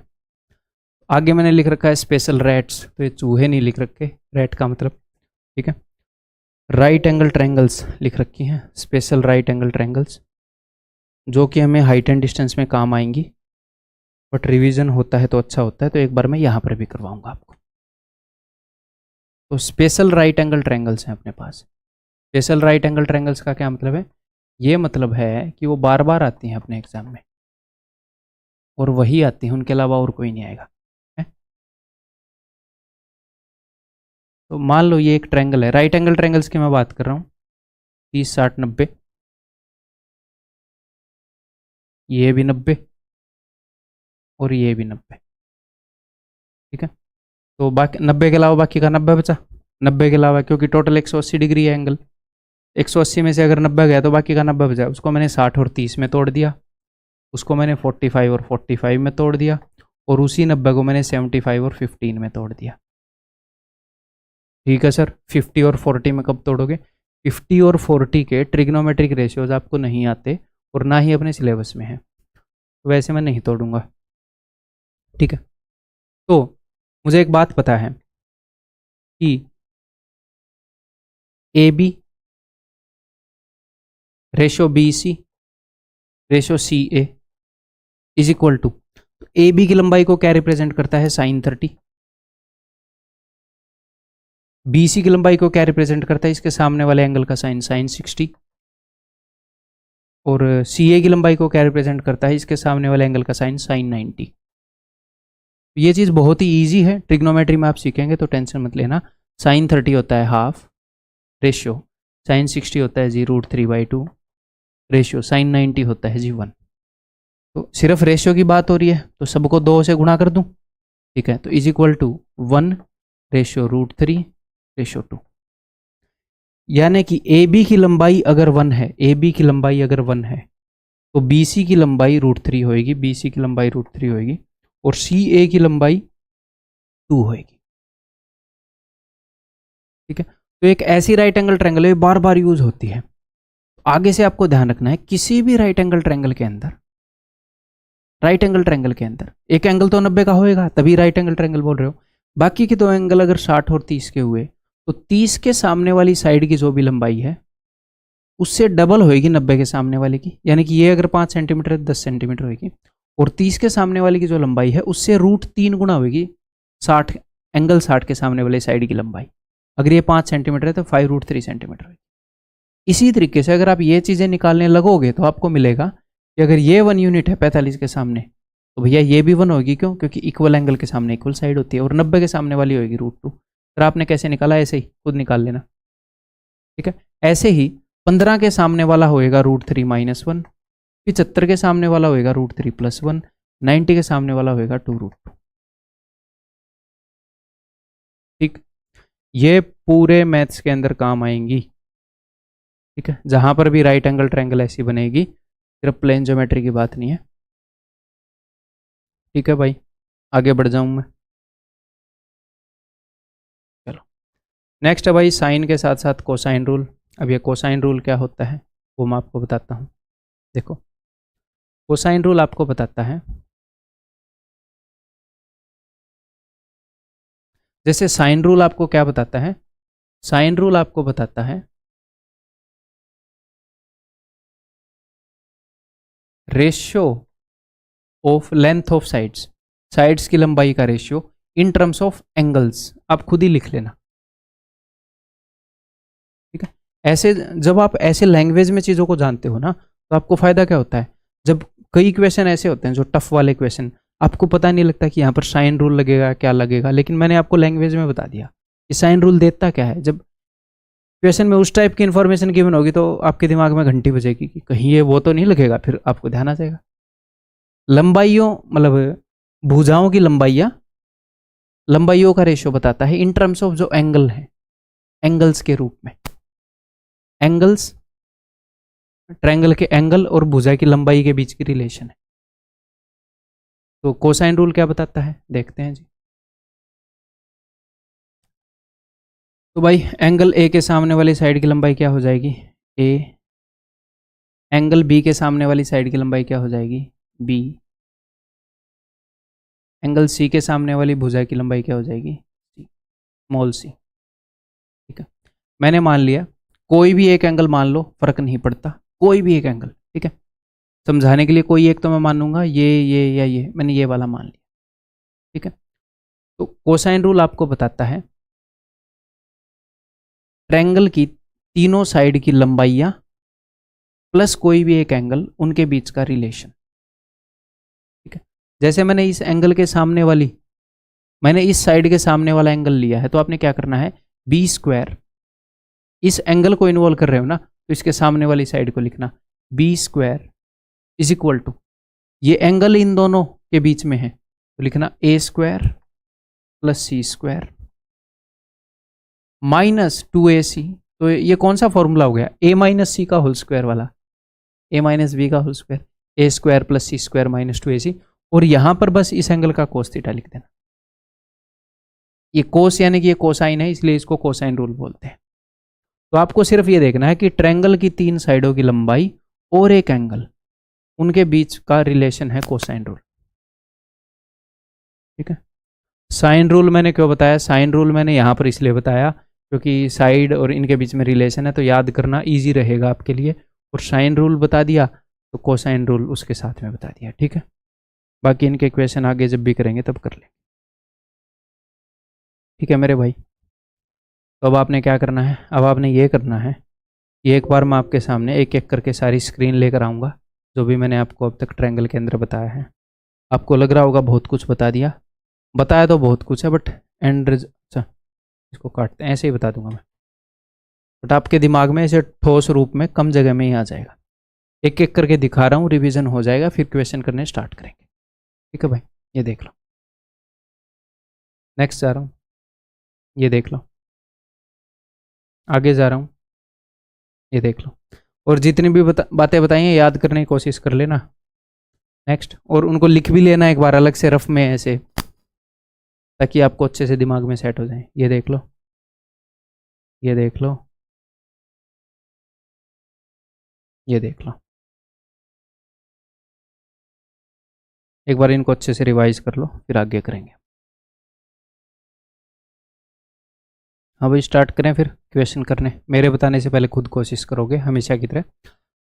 आगे मैंने लिख रखा है स्पेशल रैट्स, तो ये चूहे नहीं लिख रखे, रैट का मतलब, ठीक है। राइट एंगल ट्रायंगल्स लिख रखी हैं, स्पेशल राइट एंगल ट्रायंगल्स, जो कि हमें हाइट एंड डिस्टेंस में काम आएंगी, बट रिवीजन होता है तो अच्छा होता है, तो एक बार मैं यहाँ पर भी करवाऊंगा आपको। तो स्पेशल राइट एंगल ट्रायंगल्स हैं अपने पास। स्पेशल राइट एंगल ट्रायंगल्स का क्या मतलब है? ये मतलब है कि वो बार बार आती हैं अपने एग्जाम में, और वही आती हैं, उनके अलावा और कोई नहीं आएगा, है? तो मान लो ये एक ट्रायंगल है, राइट एंगल ट्रायंगल्स की मैं बात कर रहा हूँ, 30 60 90, ये भी 90 और ये भी 90, ठीक है। तो बाकी 90 के अलावा बाकी का 90 बचा, 90 के अलावा, क्योंकि टोटल 180 डिग्री है एंगल, 180 में से अगर 90 गया तो बाकी का 90 बचा, उसको मैंने 60 और 30 में तोड़ दिया, उसको मैंने 45 और 45 में तोड़ दिया, और उसी 90 को मैंने 75 और 15 में तोड़ दिया, ठीक है सर। 50 और 40 में कब तोड़ोगे? 50 और 40 के ट्रिग्नोमेट्रिक रेशियोज आपको नहीं आते और ना ही अपने सिलेबस में है, तो वैसे मैं नहीं तोड़ूंगा, ठीक है। तो मुझे एक बात पता है कि A B ratio B C ratio C A is equal to, A B की लंबाई को क्या रिप्रेजेंट करता है, साइन 30। बी सी की लंबाई को क्या रिप्रेजेंट करता है, इसके सामने वाले एंगल का साइन, साइन 60। और सी ए की लंबाई को क्या रिप्रेजेंट करता है, इसके सामने वाले एंगल का साइन, साइन 90। ये चीज़ बहुत ही ईजी है, ट्रिग्नोमेट्री में आप सीखेंगे तो टेंशन मत लेना। साइन 30 होता है हाफ रेशियो, साइन 60 होता है जी √3/2 रेशियो, साइन 90 होता है जी 1। तो सिर्फ रेशियो की बात हो रही है तो सबको 2 से गुणा कर दूं, ठीक है। तो इज इक्वल टू 1 रेशियो √3/2। यानी कि ए बी की लंबाई अगर 1 है, ए बी की लंबाई अगर 1 है तो बी सी की लंबाई √3 होएगी, बी सी की लंबाई √3 होएगी, और सी ए की लंबाई 2 होएगी, ठीक है। तो एक ऐसी राइट एंगल ट्रायंगल है, बार बार यूज होती है। आगे से आपको ध्यान रखना है, किसी भी राइट एंगल ट्रायंगल के अंदर, राइट एंगल ट्रायंगल के अंदर एक एंगल तो 90 का होएगा, तभी राइट एंगल ट्रायंगल बोल रहे हो। बाकी के 2 एंगल अगर 60 और 30 के हुए तो 30 के सामने वाली साइड की जो भी लंबाई है उससे डबल होएगी 90 के सामने वाले की। यानी कि ये अगर 5 सेंटीमीटर है 10 सेंटीमीटर होएगी, और 30 के सामने वाले की जो लंबाई है उससे √3 गुना होएगी 60, एंगल 60 के सामने वाले साइड की लंबाई। अगर ये 5 सेंटीमीटर है तो 5√3 सेंटीमीटर होगी। इसी तरीके से अगर आप ये चीज़ें निकालने लगोगे तो आपको मिलेगा कि अगर ये 1 यूनिट है 45 के सामने तो भैया ये भी 1 होगी, क्यों, क्योंकि इक्वल एंगल के सामने इक्वल साइड होती है, और 90 के सामने वाली होगी √2। फिर आपने कैसे निकाला, ऐसे ही खुद निकाल लेना, ठीक है। ऐसे ही 15 के सामने वाला होएगा √3 - 1, 75 के सामने वाला होएगा √3 + 1, 90 के सामने वाला होएगा 2√2, ठीक। ये पूरे मैथ्स के अंदर काम आएंगी, ठीक है। जहां पर भी राइट एंगल ट्रायंगल ऐसी बनेगी, सिर्फ प्लेन ज्योमेट्री की बात नहीं है, ठीक है भाई। आगे बढ़ जाऊं मैं, चलो। नेक्स्ट है भाई साइन के साथ साथ कोसाइन रूल। अब ये कोसाइन रूल क्या होता है वो मैं आपको बताता हूँ। देखो, कोसाइन रूल आपको बताता है, जैसे साइन रूल आपको क्या बताता है, साइन रूल आपको बताता है ratio of length of sides, sides की लंबाई का ratio in terms of angles. आप खुद ही लिख लेना, ठीक है। ऐसे जब आप ऐसे लैंग्वेज में चीज़ों को जानते हो ना तो आपको फायदा क्या होता है, जब कई क्वेश्चन ऐसे होते हैं जो टफ वाले क्वेश्चन, आपको पता नहीं लगता कि यहाँ पर साइन रूल लगेगा क्या लगेगा, लेकिन मैंने आपको लैंग्वेज में बता दिया कि साइन रूल देता क्या है। जब क्वेश्चन में उस टाइप की इन्फॉर्मेशन गिवन होगी तो आपके दिमाग में घंटी बजेगी कि कहीं ये वो तो नहीं लगेगा, फिर आपको ध्यान आ जाएगा। लंबाइयों मतलब भुजाओं की लंबाइयों का रेशियो बताता है इन टर्म्स ऑफ जो एंगल है, एंगल्स के रूप में। एंगल्स, ट्रायंगल के एंगल और भुजा की लंबाई के बीच की रिलेशन है। तो कोसाइन रूल क्या बताता है, देखते हैं जी। तो भाई एंगल ए के सामने वाली साइड की लंबाई क्या हो जाएगी, ए। एंगल बी के सामने वाली साइड की लंबाई क्या हो जाएगी, बी। एंगल सी के सामने वाली भुजा की लंबाई क्या हो जाएगी, सी, स्मॉल सी, ठीक है। मैंने मान लिया कोई भी एक एंगल मान लो, फर्क नहीं पड़ता, कोई भी एक एंगल, ठीक है। समझाने के लिए कोई एक तो मैं मानूंगा, ये या ये, मैंने ये वाला मान लिया, ठीक है। तो कोसाइन रूल आपको बताता है ट्रायंगल की तीनों साइड की लंबाइयां प्लस कोई भी एक एंगल, उनके बीच का रिलेशन, ठीक है। जैसे मैंने इस एंगल के सामने वाली, मैंने इस साइड के सामने वाला एंगल लिया है, तो आपने क्या करना है, b², इस एंगल को इन्वॉल्व कर रहे हो ना तो इसके सामने वाली साइड को लिखना b² इज इक्वल टू, ये एंगल इन दोनों के बीच में है तो लिखना a² + c² माइनस 2ac। तो ये कौन सा फॉर्मूला हो गया, a - c का होल स्क्वायर वाला, a - b का whole square, a² + c² - 2ac। और यहां पर बस इस एंगल का कोस थीटा लिख देना। ये कोस यानी कि ये कोसाइन है, इसलिए इसको कोसाइन रूल बोलते हैं। तो आपको सिर्फ ये देखना है कि ट्रायंगल की 3 साइडों की लंबाई और एक एंगल, उनके बीच का रिलेशन है कोसाइन रूल, ठीक है। साइन रूल मैंने क्यों बताया? साइन रूल मैंने यहाँ पर इसलिए बताया क्योंकि साइड और इनके बीच में रिलेशन है, तो याद करना इजी रहेगा आपके लिए। और साइन रूल बता दिया तो कोसाइन रूल उसके साथ में बता दिया, ठीक है। बाकी इनके इक्वेशन आगे जब भी करेंगे तब कर लेंगे, ठीक है मेरे भाई। तो अब आपने क्या करना है? अब आपने ये करना है, ये एक बार मैं आपके सामने एक एक करके सारी स्क्रीन लेकर आऊँगा, जो भी मैंने आपको अब तक ट्रायंगल के अंदर बताया है। आपको लग रहा होगा बहुत कुछ बता दिया, बताया तो बहुत कुछ है, बट एंड अच्छा इसको काटते हैं, ऐसे ही बता दूंगा मैं, बट आपके दिमाग में ऐसे ठोस रूप में कम जगह में ही आ जाएगा। एक एक करके दिखा रहा हूँ, रिवीजन हो जाएगा, फिर क्वेश्चन करने स्टार्ट करेंगे, ठीक है भाई। ये देख लो, नेक्स्ट जा रहा हूँ, ये देख लो, आगे जा रहा हूँ, ये देख लो। और जितनी भी बातें बताई हैं याद करने की कोशिश कर लेना, नेक्स्ट। और उनको लिख भी लेना एक बार अलग से रफ में ऐसे, ताकि आपको अच्छे से दिमाग में सेट हो जाए। ये देख लो, ये देख लो, ये देख लो, एक बार इनको अच्छे से रिवाइज कर लो, फिर आगे करेंगे। हाँ भाई स्टार्ट करें फिर क्वेश्चन करने। मेरे बताने से पहले खुद कोशिश करोगे हमेशा की तरह।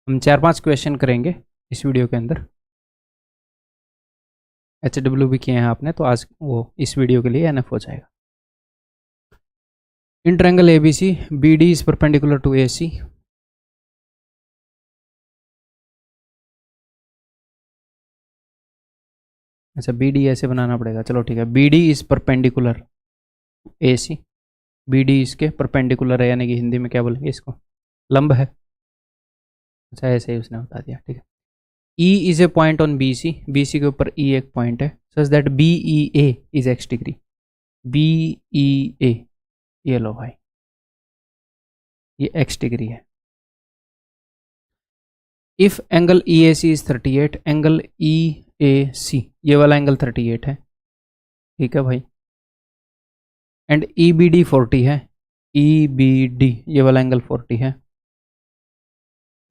हम 4-5 क्वेश्चन करेंगे इस वीडियो के अंदर। HW भी किए हैं आपने, तो आज वो इस वीडियो के लिए एनएफ हो जाएगा। In triangle ABC BD is perpendicular to AC। अच्छा BD ऐसे बनाना पड़ेगा, चलो ठीक है। BD is perpendicular AC, BD इसके परपेंडिकुलर है, यानी कि हिंदी में क्या बोलेंगे इसको, लंब है। अच्छा ऐसे ही उसने बता दिया, ठीक है। E is a point on BC, BC के ऊपर E एक पॉइंट है, such that BEA is x degree. BEA ये लो भाई, ये x डिग्री है। If angle EAC is 38, angle EAC ये वाला एंगल 38 है, ठीक है भाई। एंड EBD 40 है, EBD ये वाला एंगल 40 है।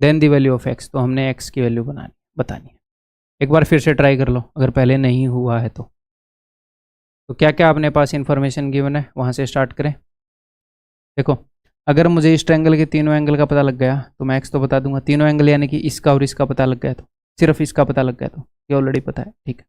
Then the value of x, तो हमने x की वैल्यू बतानी है। एक बार फिर से ट्राई कर लो अगर पहले नहीं हुआ है तो क्या क्या अपने पास इंफॉर्मेशन गिवन है वहाँ से स्टार्ट करें। देखो अगर मुझे इस ट्रायंगल के तीनों एंगल का पता लग गया तो मैं x तो बता दूंगा, तीनों एंगल यानी कि इसका और इसका पता लग गया, तो सिर्फ इसका पता लग गया तो ये ऑलरेडी पता है, ठीक है।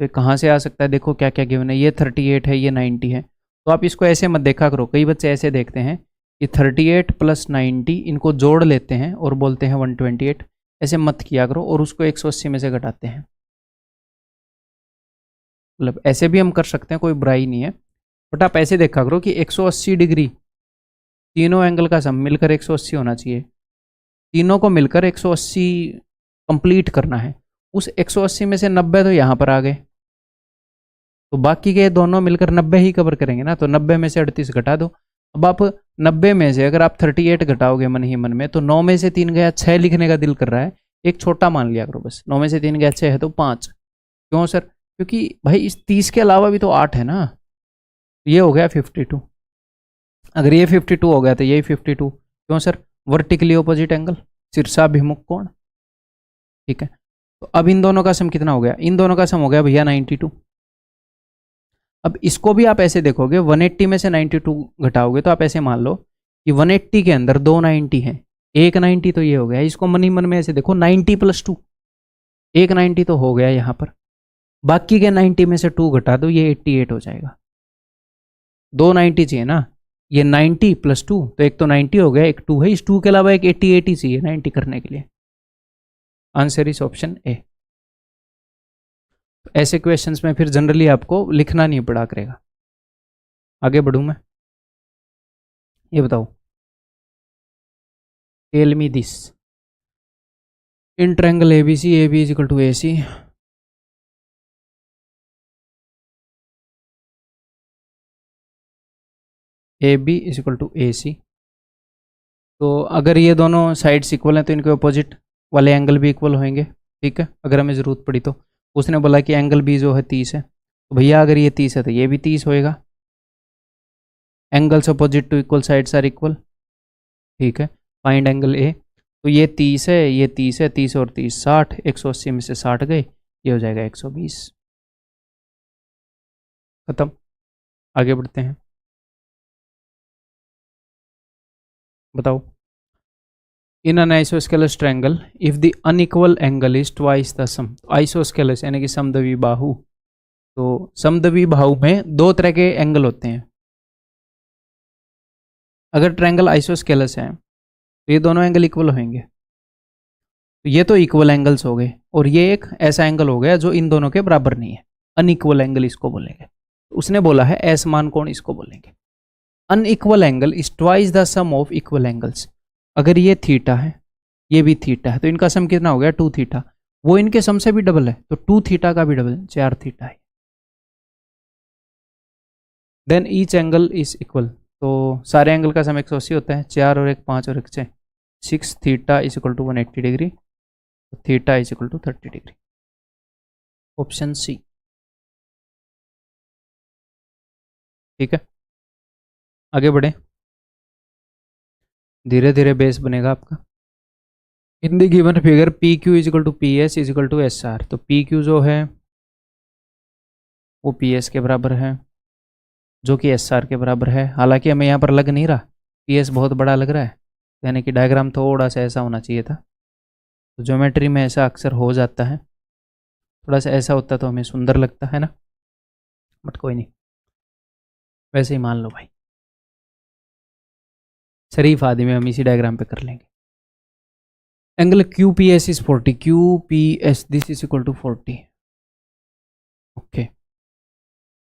तो कहाँ से आ सकता है? देखो क्या क्या गिवन है, ये 38 है, ये 90 है। तो आप इसको ऐसे मत देखा करो, कई बच्चे ऐसे देखते हैं कि 38 + 90 इनको जोड़ लेते हैं और बोलते हैं 128। ऐसे मत किया करो और उसको 180 में से घटाते हैं। मतलब ऐसे भी हम कर सकते हैं, कोई बुराई नहीं है, बट आप ऐसे देखा करो कि 180 डिग्री तीनों एंगल का सम मिलकर 180 होना चाहिए, तीनों को मिलकर 180 कंप्लीट करना है। उस 180 में से 90 तो यहाँ पर आ गए, तो बाकी के दोनों मिलकर 90 ही कवर करेंगे ना। तो 90 में से 38 घटा दो। अब आप 90 में से अगर आप 38 घटाओगे मन ही मन में, तो 9 में से 3 गया 6 लिखने का दिल कर रहा है, एक छोटा मान लिया करो बस। 9 में से 3 गया 6 है तो 5। क्यों सर? क्योंकि भाई इस 30 के अलावा भी तो 8 है ना। ये हो गया 52, अगर ये 52 हो गया तो यही 52। क्यों सर? वर्टिकली ऑपोजिट एंगल, शीर्षाभिमुख कोण, ठीक है। तो अब इन दोनों का सम कितना हो गया? इन दोनों का सम हो गया भैया 92। अब इसको भी आप ऐसे देखोगे, 180 में से 92 घटाओगे तो आप ऐसे मान लो कि 180 के अंदर 2 90 हैं, एक 90 तो ये हो गया। इसको मन ही मन में ऐसे देखो, 90 + 2, एक 90 तो हो गया यहाँ पर। बाकी के 90 में से 2 घटा दो, ये 88 हो जाएगा। 2 90 चाहिए ना, ये 90 + 2, तो एक तो 90 हो गया, एक 2 है, इस 2 के अलावा एक 88 ही चाहिए 90 करने के लिए। Answer is option A. ऐसे क्वेश्चंस में फिर जनरली आपको लिखना नहीं पड़ा करेगा। आगे बढ़ूं मैं, ये बताओ, tell me this. In triangle ABC, AB is equal to AC, AB is equal to AC। तो अगर ये दोनों साइड्स इक्वल हैं तो इनके अपोजिट वाले एंगल भी इक्वल होंगे, ठीक है, अगर हमें ज़रूरत पड़ी तो। उसने बोला कि एंगल B जो है 30 है, तो भैया अगर ये 30 है तो ये भी 30 होएगा। Angles opposite to equal sides are equal, ठीक है। फाइंड एंगल A, तो ये 30 है, ये 30 है, 30 और 30 60, 180 में से 60 गए, ये हो जाएगा 120। खत्म, आगे बढ़ते हैं। बताओ। In an isosceles triangle if the unequal angle is twice the sum. Isosceles यानी कि समद्वि बाहु। तो समद्वि बाहु में दो तरह के एंगल होते हैं। अगर ट्रायंगल आइसोस्केलस है तो ये दोनों एंगल इक्वल होंगे। तो ये तो इक्वल एंगल्स हो गए, और ये एक ऐसा एंगल हो गया जो इन दोनों के बराबर नहीं है, अनइक्वल एंगल इसको बोलेंगे। उसने बोला है असमान कोण इसको बोलेंगे। Unequal angle is twice the sum of equal angles. अगर ये थीटा है, ये भी थीटा है, तो इनका सम कितना हो गया? 2 थीटा। वो इनके सम से भी डबल है, तो 2 थीटा का भी डबल 4 थीटा है। Then each angle is equal. तो सारे एंगल का सम 180 होता है। 4 और 1 5 और 1 6, 6 theta is equal to 180 degree, theta is equal to 30 degree. Option C. ठीक है, आगे बढ़े, धीरे धीरे बेस बनेगा आपका। In the given figure P Q is equal to P S is equal to S R. तो पी क्यू जो है वो पी एस के बराबर है, जो कि एस आर के बराबर है। हालांकि हमें यहाँ पर लग नहीं रहा, पी एस बहुत बड़ा लग रहा है, यानी कि डायग्राम थोड़ा सा ऐसा होना चाहिए था। तो ज्योमेट्री में ऐसा अक्सर हो जाता है, थोड़ा सा ऐसा होता तो हमें सुंदर लगता है ना, बट कोई नहीं, वैसे ही मान लो भाई, शरीफ आदमी हम इसी डायग्राम पे कर लेंगे। Angle Q P S is 40, Q P S this is equal to 40। Okay,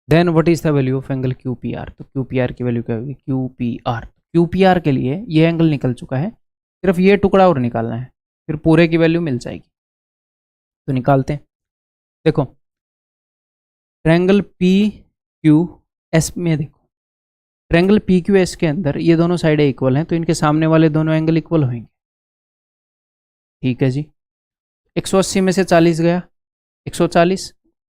then what is the value of angle Q P R. तो क्यू पी आर की वैल्यू क्या होगी? Q P R, Q P R के लिए ये एंगल निकल चुका है, सिर्फ ये टुकड़ा और निकालना है, फिर पूरे की वैल्यू मिल जाएगी। तो निकालते हैं। देखो ट्रायंगल पी क्यू एस में, देखो ट्रायंगल पी क्यू एस के अंदर ये दोनों साइडें इक्वल हैं, तो इनके सामने वाले दोनों एंगल इक्वल होंगे। ठीक है जी, 180 में से 40 गया, 140,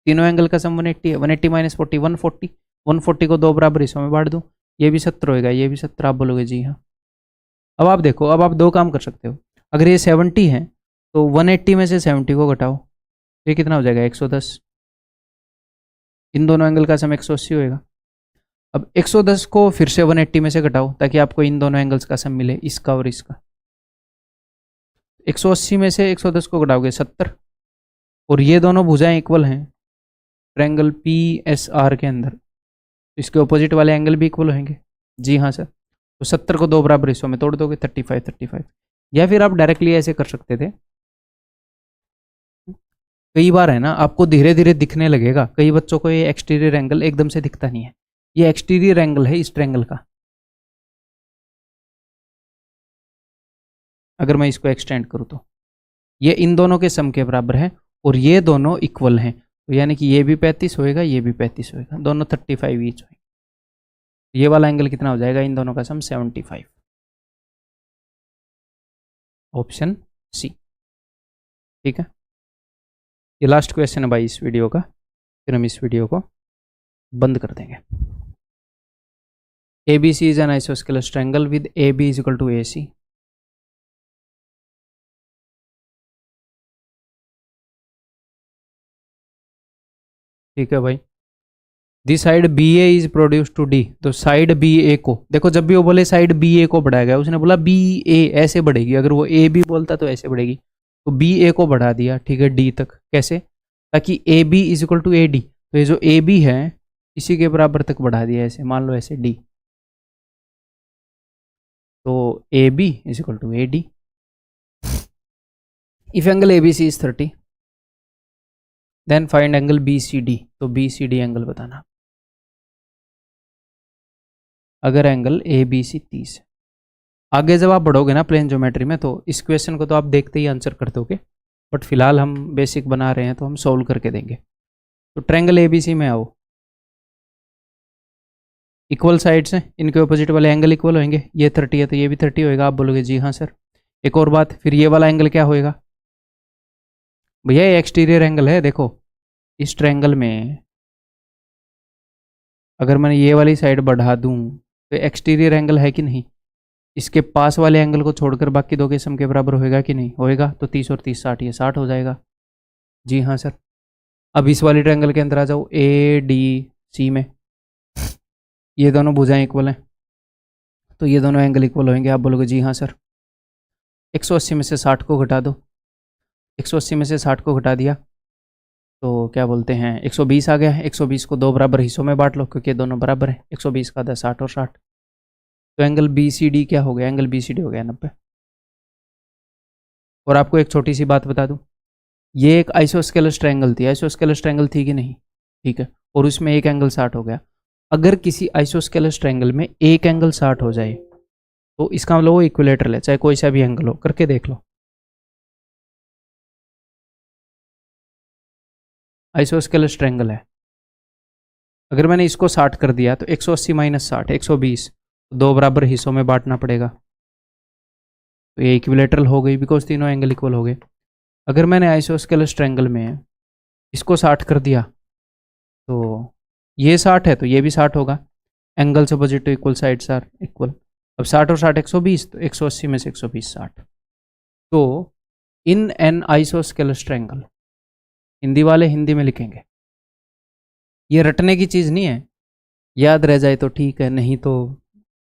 तीनों एंगल का सम 180 है। 180 माइनस 40 140, 140 को दो बराबर हिस्सों में बांट दूं, ये भी 70 होगा, ये भी 70। आप बोलोगे जी हाँ। अब आप देखो, अब आप दो काम कर सकते हो। अगर ये 70 है तो 180 में से 70 को घटाओ, ये कितना हो जाएगा? 110। इन दोनों एंगल का सम 180 होएगा। अब 110 को फिर से 180 में से घटाओ ताकि आपको इन दोनों एंगल्स का सम मिले, इसका और इसका। 180 में से 110 को घटाओगे 70, और ये दोनों भुजाएं इक्वल हैं ट्रायंगल पी एस आर के अंदर, इसके ऑपोजिट वाले एंगल भी इक्वल होंगे। जी हाँ सर। तो 70 को दो बराबर हिस्सों में तोड़ दोगे, 35 35। या फिर आप डायरेक्टली ऐसे कर सकते थे। कई बार है ना, आपको धीरे धीरे दिखने लगेगा, कई बच्चों को ये एक्सटीरियर एंगल एकदम से दिखता नहीं है। ये एक्सटीरियर एंगल है इस ट्रायंगल का। अगर मैं इसको एक्सटेंड करूँ तो ये इन दोनों के सम के बराबर है, और ये दोनों इक्वल हैं, तो यानी कि ये भी 35 होएगा, ये भी 35 होएगा, दोनों 35 ईच होएगा। ये वाला एंगल कितना हो जाएगा? इन दोनों का सम 75। Option C. ठीक है, ये लास्ट क्वेश्चन है भाई इस वीडियो का, फिर हम इस वीडियो को बंद कर देंगे। A B C is an isosceles triangle with A B is equal to A C. ठीक है भाई। The side B A is produced to D. तो साइड बी ए को देखो, जब भी वो बोले साइड बी ए को बढ़ाया गया, उसने बोला बी ए ऐसे बढ़ेगी, अगर वो ए बी बोलता तो ऐसे बढ़ेगी, तो बी ए को बढ़ा दिया, ठीक है, डी तक। कैसे? ताकि A B is equal to A D, तो ये जो ए बी है इसी के बराबर तक बढ़ा दिया, ऐसे मान लो, ऐसे डी। तो A B is equal to A D. If angle A B C is 30 then find angle B C D. तो बी सी डी एंगल बताना। अगर एंगल ए बी सी 30 है, आगे जब आप बढ़ोगे ना प्लेन ज्योमेट्री में, तो इस क्वेश्चन को तो आप देखते ही आंसर कर दोगे, बट फिलहाल हम बेसिक बना रहे हैं तो हम सोल्व करके देंगे। तो ट्रायंगल ए बी सी में आओ, इक्वल साइड्स हैं, इनके ऑपोजिट वाले एंगल इक्वल होंगे। ये 30 है तो ये भी 30 होएगा। आप बोलोगे जी हाँ सर। एक और बात, फिर ये वाला एंगल क्या होएगा भैया? ये एक्सटीरियर एंगल है। देखो इस ट्रायंगल में अगर मैं ये वाली साइड बढ़ा दूं तो एक्सटीरियर एंगल है कि नहीं? इसके पास वाले एंगल को छोड़कर बाकी दो के सम के बराबर होएगा कि नहीं? होएगा। तो 30 और 30 60, ये 60 हो जाएगा। जी हाँ सर। अब इस वाली ट्रायंगल के अंदर आ जाओ, ए डी सी में, ये दोनों भुजाएं इक्वल हैं, तो ये दोनों एंगल इक्वल होंगे। आप बोलोगे जी हाँ सर। 180 में से 60 को घटा दो, 180 में से 60 को घटा दिया तो क्या बोलते हैं 120 आ गया। 120 को दो बराबर हिस्सों में बांट लो क्योंकि दोनों बराबर है। 120 का 10 60 और 60, तो एंगल बी सी डी क्या हो गया, एंगल बी सी डी हो गया 90। और आपको एक छोटी सी बात बता दूं, ये एक आइसोस्केलस ट्रायंगल थी, आइसोस्केलस ट्रायंगल थी कि नहीं, ठीक है, और उसमें एक एंगल 60 हो गया। अगर किसी आइसोस्केलस ट्रायंगल में एक एंगल 60 हो जाए तो इसका मतलब वो इक्विलेटरल है, चाहे कोई सा भी एंगल हो, करके देख लो। आइसोस्केलस ट्रायंगल है, अगर मैंने इसको 60 कर दिया तो 180 माइनस 60 120, दो बराबर हिस्सों में बांटना पड़ेगा, तो ये इक्विलेटरल हो गई बिकॉज तीनों एंगल इक्वल हो गए। अगर मैंने आइसोस्केलस ट्रायंगल में इसको 60 कर दिया तो ये 60 है तो ये भी 60 होगा, angles opposite to equal sides are equal. अब 60 और 60 120, तो 180 में से 120 60। तो इन एन आइसोस्केलस ट्रायंगल, हिंदी वाले हिंदी में लिखेंगे, ये रटने की चीज़ नहीं है, याद रह जाए तो ठीक है, नहीं तो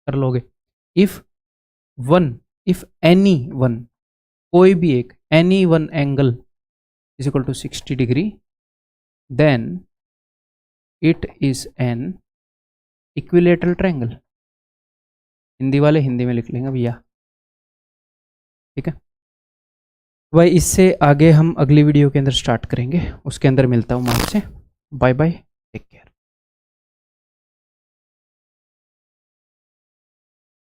कर लोगे। इफ एनी वन, कोई भी एक, any one angle is equal to 60 degree, then it is an equilateral triangle. Hindi वाले हिंदी में लिख लेंगे भैया, ठीक है भाई। इससे आगे हम अगली वीडियो के अंदर स्टार्ट करेंगे, उसके अंदर मिलता हूँ मैं आपसे। Bye bye, take care.